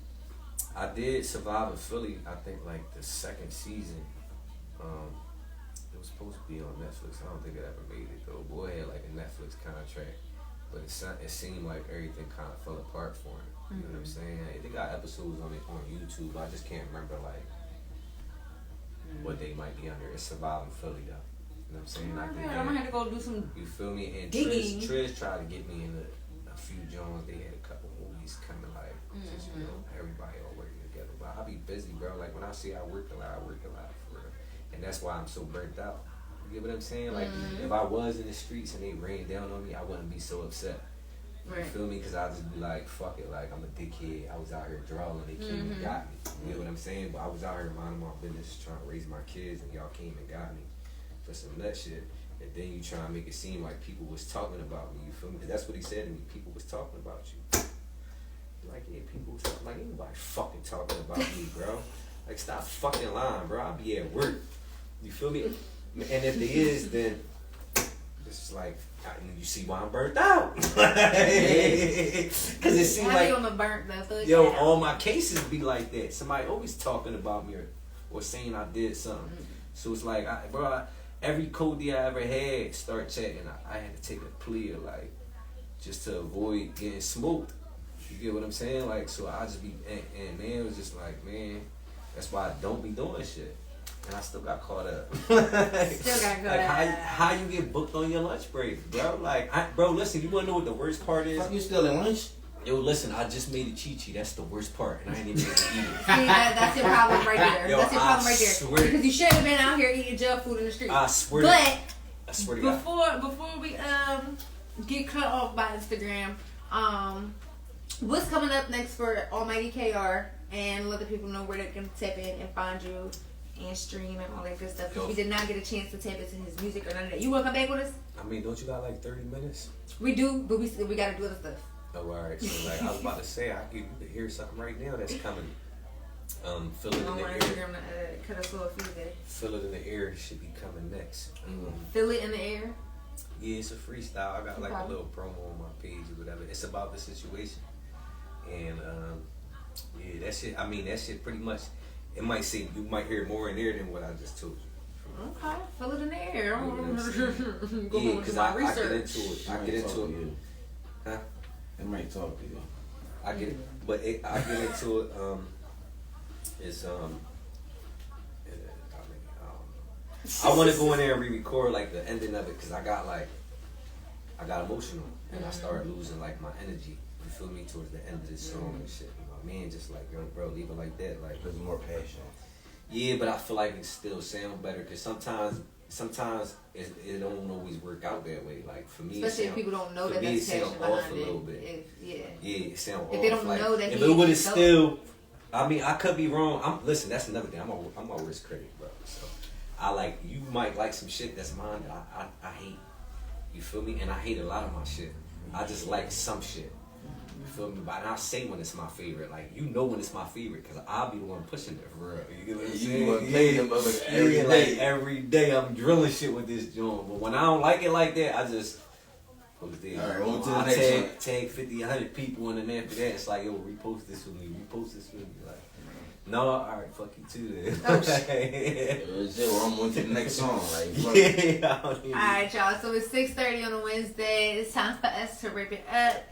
I did Survive in Philly, I think like the second season. It was supposed to be on Netflix. I don't think it ever made it though. Boy had like a Netflix contract, but it seemed like everything kind of fell apart for him. You know what I'm saying? They got episodes on YouTube. I just can't remember like what they might be under. It's Survive in Philly though. You know what I'm saying? I'm gonna have to go do some. You feel me? And digging. Trish tried to get me in a few joints. They had a couple movies coming like just, you know, everybody all working together. But I be busy, bro. Like when I say I work a lot for real. And that's why I'm so burnt out. You get what I'm saying? Like if I was in the streets and they rained down on me, I wouldn't be so upset. You feel me? Because I'd just be like, fuck it, like I'm a dickhead. I was out here drawing, they came and got me. You know what I'm saying? But I was out here minding my business, trying to raise my kids, and y'all came and got me for some nut shit. And then you try to make it seem like people was talking about me. You feel me? Because that's what he said to me. People was talking about you. Like, yeah, people was talking, like, ain't nobody fucking talking about me, bro. Like, stop fucking lying, bro. I'll be at work. You feel me? And if there is, then it's like, you see why I'm burnt out. Because it seems like, on the burnt though, yo, all my cases be like that. Somebody always talking about me or saying I did something. So it's like, every code I ever had, start checking. I had to take a plea of like, just to avoid getting smoked. You get what I'm saying? Like, so I just be, and man, it was just like, man, that's why I don't be doing shit. And I still got caught up. Still got caught up. How you get booked on your lunch break, bro? Like, bro, listen, you wanna know what the worst part is? Fuck, you still in lunch? Yo, listen, I just made a Chichi. That's the worst part, and I ain't even able to eat it. See, that's your problem right there. Yo, that's your problem I right there. swear. Because you should have been out here eating junk food in the street. I swear to God. Before we get cut off by Instagram, what's coming up next for Almighty KR, and let the people know where they can tap in and find you and stream and all that good stuff. Because we did not get a chance to tap into his music or none of that. You want to come back with us? I mean, don't you got like 30 minutes? We do, but we got to do other stuff. Oh, all right. So, like, I was about to say, you can hear something right now that's coming. Feel it in the air. Cut us off either. Feel it in the air should be coming next. Feel it in the air. Yeah, it's a freestyle. I got like a little promo on my page or whatever. It's about the situation, and yeah, that shit. I mean, that shit pretty much. It might say you might hear more in there than what I just told you. Okay, feel it in the air. Yeah, because I get into it. I get into it. Huh? It might talk to you. I get it, but I get into it. It's I want to go in there and re-record like the ending of it because I got emotional and I started losing like my energy. You feel me? Towards the end of this song and shit. My man just like, yo, bro, leave it like that. Like, there's more passion. Yeah, but I feel like it still sound better because sometimes it don't always work out that way. Like for me, especially if people don't know that that's passion off behind a little bit. Yeah, it sound off. If they don't like, know that, if it would have still, I mean, I could be wrong. Listen, that's another thing. I'm my worst critic, bro. So you might like some shit that's mine that I hate. You feel me? And I hate a lot of my shit. I just like some shit. You feel me? But I say when it's my favorite. Like, you know when it's my favorite because I'll be the one pushing it for real. You get what I'm saying? You play them every day. Like, every day I'm drilling shit with this joint. But when I don't like it like that, I just focus there. All right, on to the next one. Tag 50, 100 people, and then after that, it's like, yo, repost this with me. Like, no, all right, fuck you too then. Oh, shit. I'm on to the next song. Like, yeah. Alright, y'all. So it's 6:30 on a Wednesday. It's time for us to rip it up.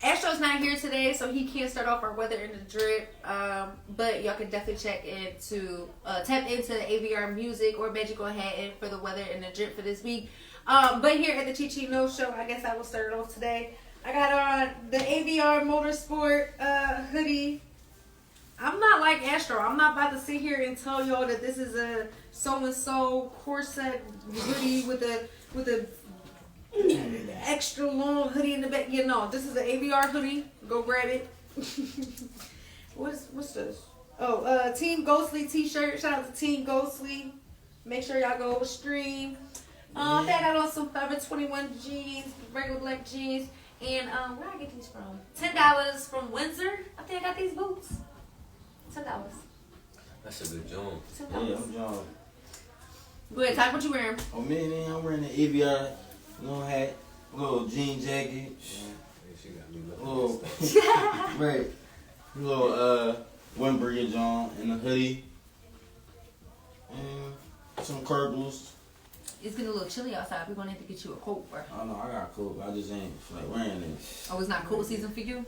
Astro's not here today, so he can't start off our weather in the drip. But y'all can definitely tap into the AVR music or Magical Hatton for the weather in the drip for this week. But here at the Chichi No Show, I guess I will start it off today. I got on the AVR Motorsport hoodie. I'm not like Astro. I'm not about to sit here and tell y'all that this is a so-and-so corset hoodie with a extra long hoodie in the back. You know, this is an AVR hoodie. Go grab it. What's this? Oh, Team Ghostly t-shirt. Shout out to Team Ghostly. Make sure y'all go stream. I got on some Forever 21 jeans, regular black jeans. And where I get these from? $10 from Windsor. I think I got these boots. $10. That's a good job. $10. Yeah, I'm John. Go ahead, Ty, what you wearing? Oh man, I'm wearing an AVR little hat, little jean jacket, She got me looking. little right, little windbreaker John and a hoodie, and some curls. It's getting a little chilly outside. We're gonna have to get you a coat, bro. I know I got a coat, but I just ain't like wearing it. Oh, it's not cold season for you?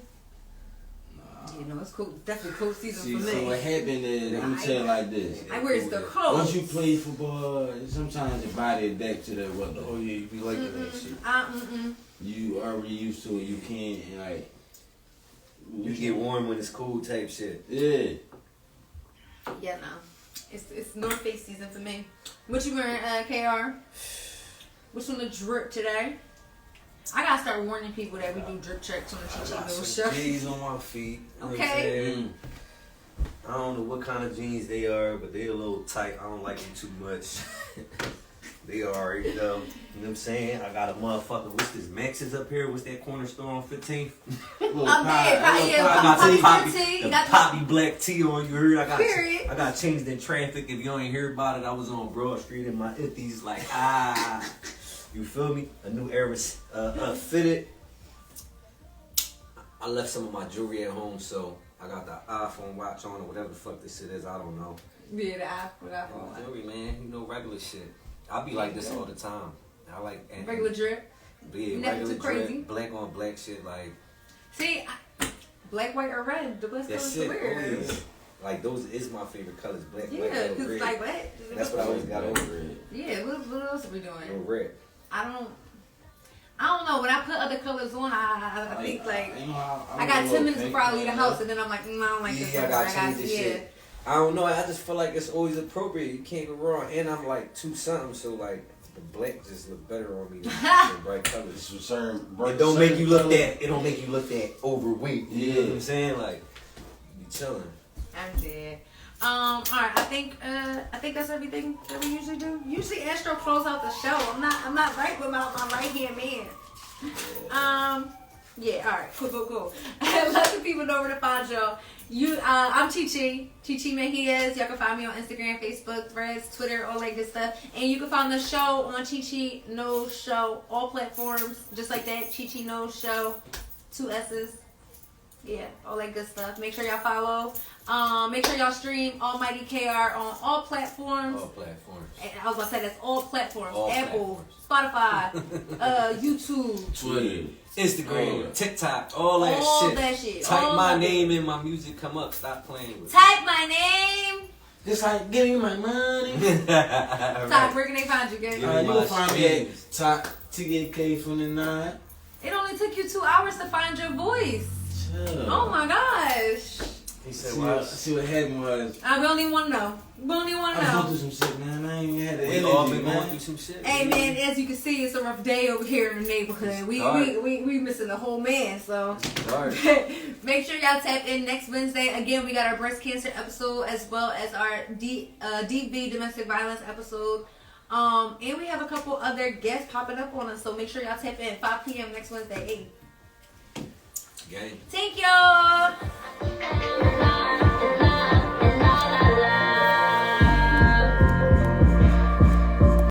Nah. You know, it's cold. Definitely cold season See, for so me. what happened is, I'm gonna tell you like this. I wear the coat. Once you play football, sometimes your body adapt to the weather. Oh yeah, you be liking that shit. You already used to it. You can't like. You get warm when it's cool type shit. Yeah. Yeah, no. It's North Face season for me. What you wearing, KR? What's on the drip today? I gotta start warning people that we do drip checks on the Chichi No Show. Jeans on my feet. You know what I'm Okay. saying? I don't know what kind of jeans they are, but they're a little tight. I don't like them too much. They are, you know what I'm saying? I got a motherfucker. What's this? Max's up here. What's that corner store on 15th? Yeah, Poppy black tee on. You heard? I got changed in traffic. If you ain't hear about it, I was on Broad Street in my 50s. Like, you feel me? A new era fitted. I left some of my jewelry at home, so I got the iPhone watch on or whatever the fuck this shit is. I don't know. Yeah, the iPhone. Jewelry, man. You know, regular shit. I be like this all the time. I like Regular drip. Yeah, Nothing regular too crazy. drip, black on black shit, like See, black, white, or red. The best that colors to shit. wear. Always, like those is my favorite colors, black, white, Yeah, yellow, because red. like what? That's what I always got over it. Yeah, what else are we doing? No red. I don't know. When I put other colors on, I think like you know, I got 10 minutes before I leave the house, and then I'm like, I don't like this. Yeah, I color. gotta change this shit. I don't know. I just feel like it's always appropriate. You can't go wrong. And I'm like 2-something, so like the black just look better on me than bright colors. It don't make you look that. It don't make you look that overweight. You know what I'm saying? Like you be chilling. I'm dead. All right. I think that's everything that we usually do. Usually Astro close out the show. I'm not right with my right hand man. Yeah. All right. Cool. Let the people know where to find y'all. I'm Chichi Mejias. Y'all can find me on Instagram, Facebook, Threads, Twitter, all that good stuff. And you can find the show on Chichi No Show, all platforms, just like that. Chichi No Show, 2 S's. Yeah, all that good stuff. Make sure y'all follow. Make sure y'all stream Almighty KR on all platforms. All platforms. And I was about to say that's all platforms. All Apple, Spotify, YouTube, Twitter, Instagram, TikTok, all that all shit. that shit. Type all my that name in my music, come up. Stop playing with Type my name. Just like give me my money. it. Ty, where can they find you, gang? Give You me can my find me at shoes. Top TK29. It only took you 2 hours to find your voice. Oh my gosh. He said, See what happened was We don't even want to know. We don't even want I to was going know. through some shit, man. I ain't even had the We all energy, been going man. through some shit. Hey man, as you can see, it's a rough day over here in the neighborhood. We missing the whole man, so Dark. make sure y'all tap in next Wednesday. Again, we got our breast cancer episode as well as our DV domestic violence episode. And we have a couple other guests popping up on us, so make sure y'all tap in 5 p.m. next Wednesday. Gang. Thank y'all.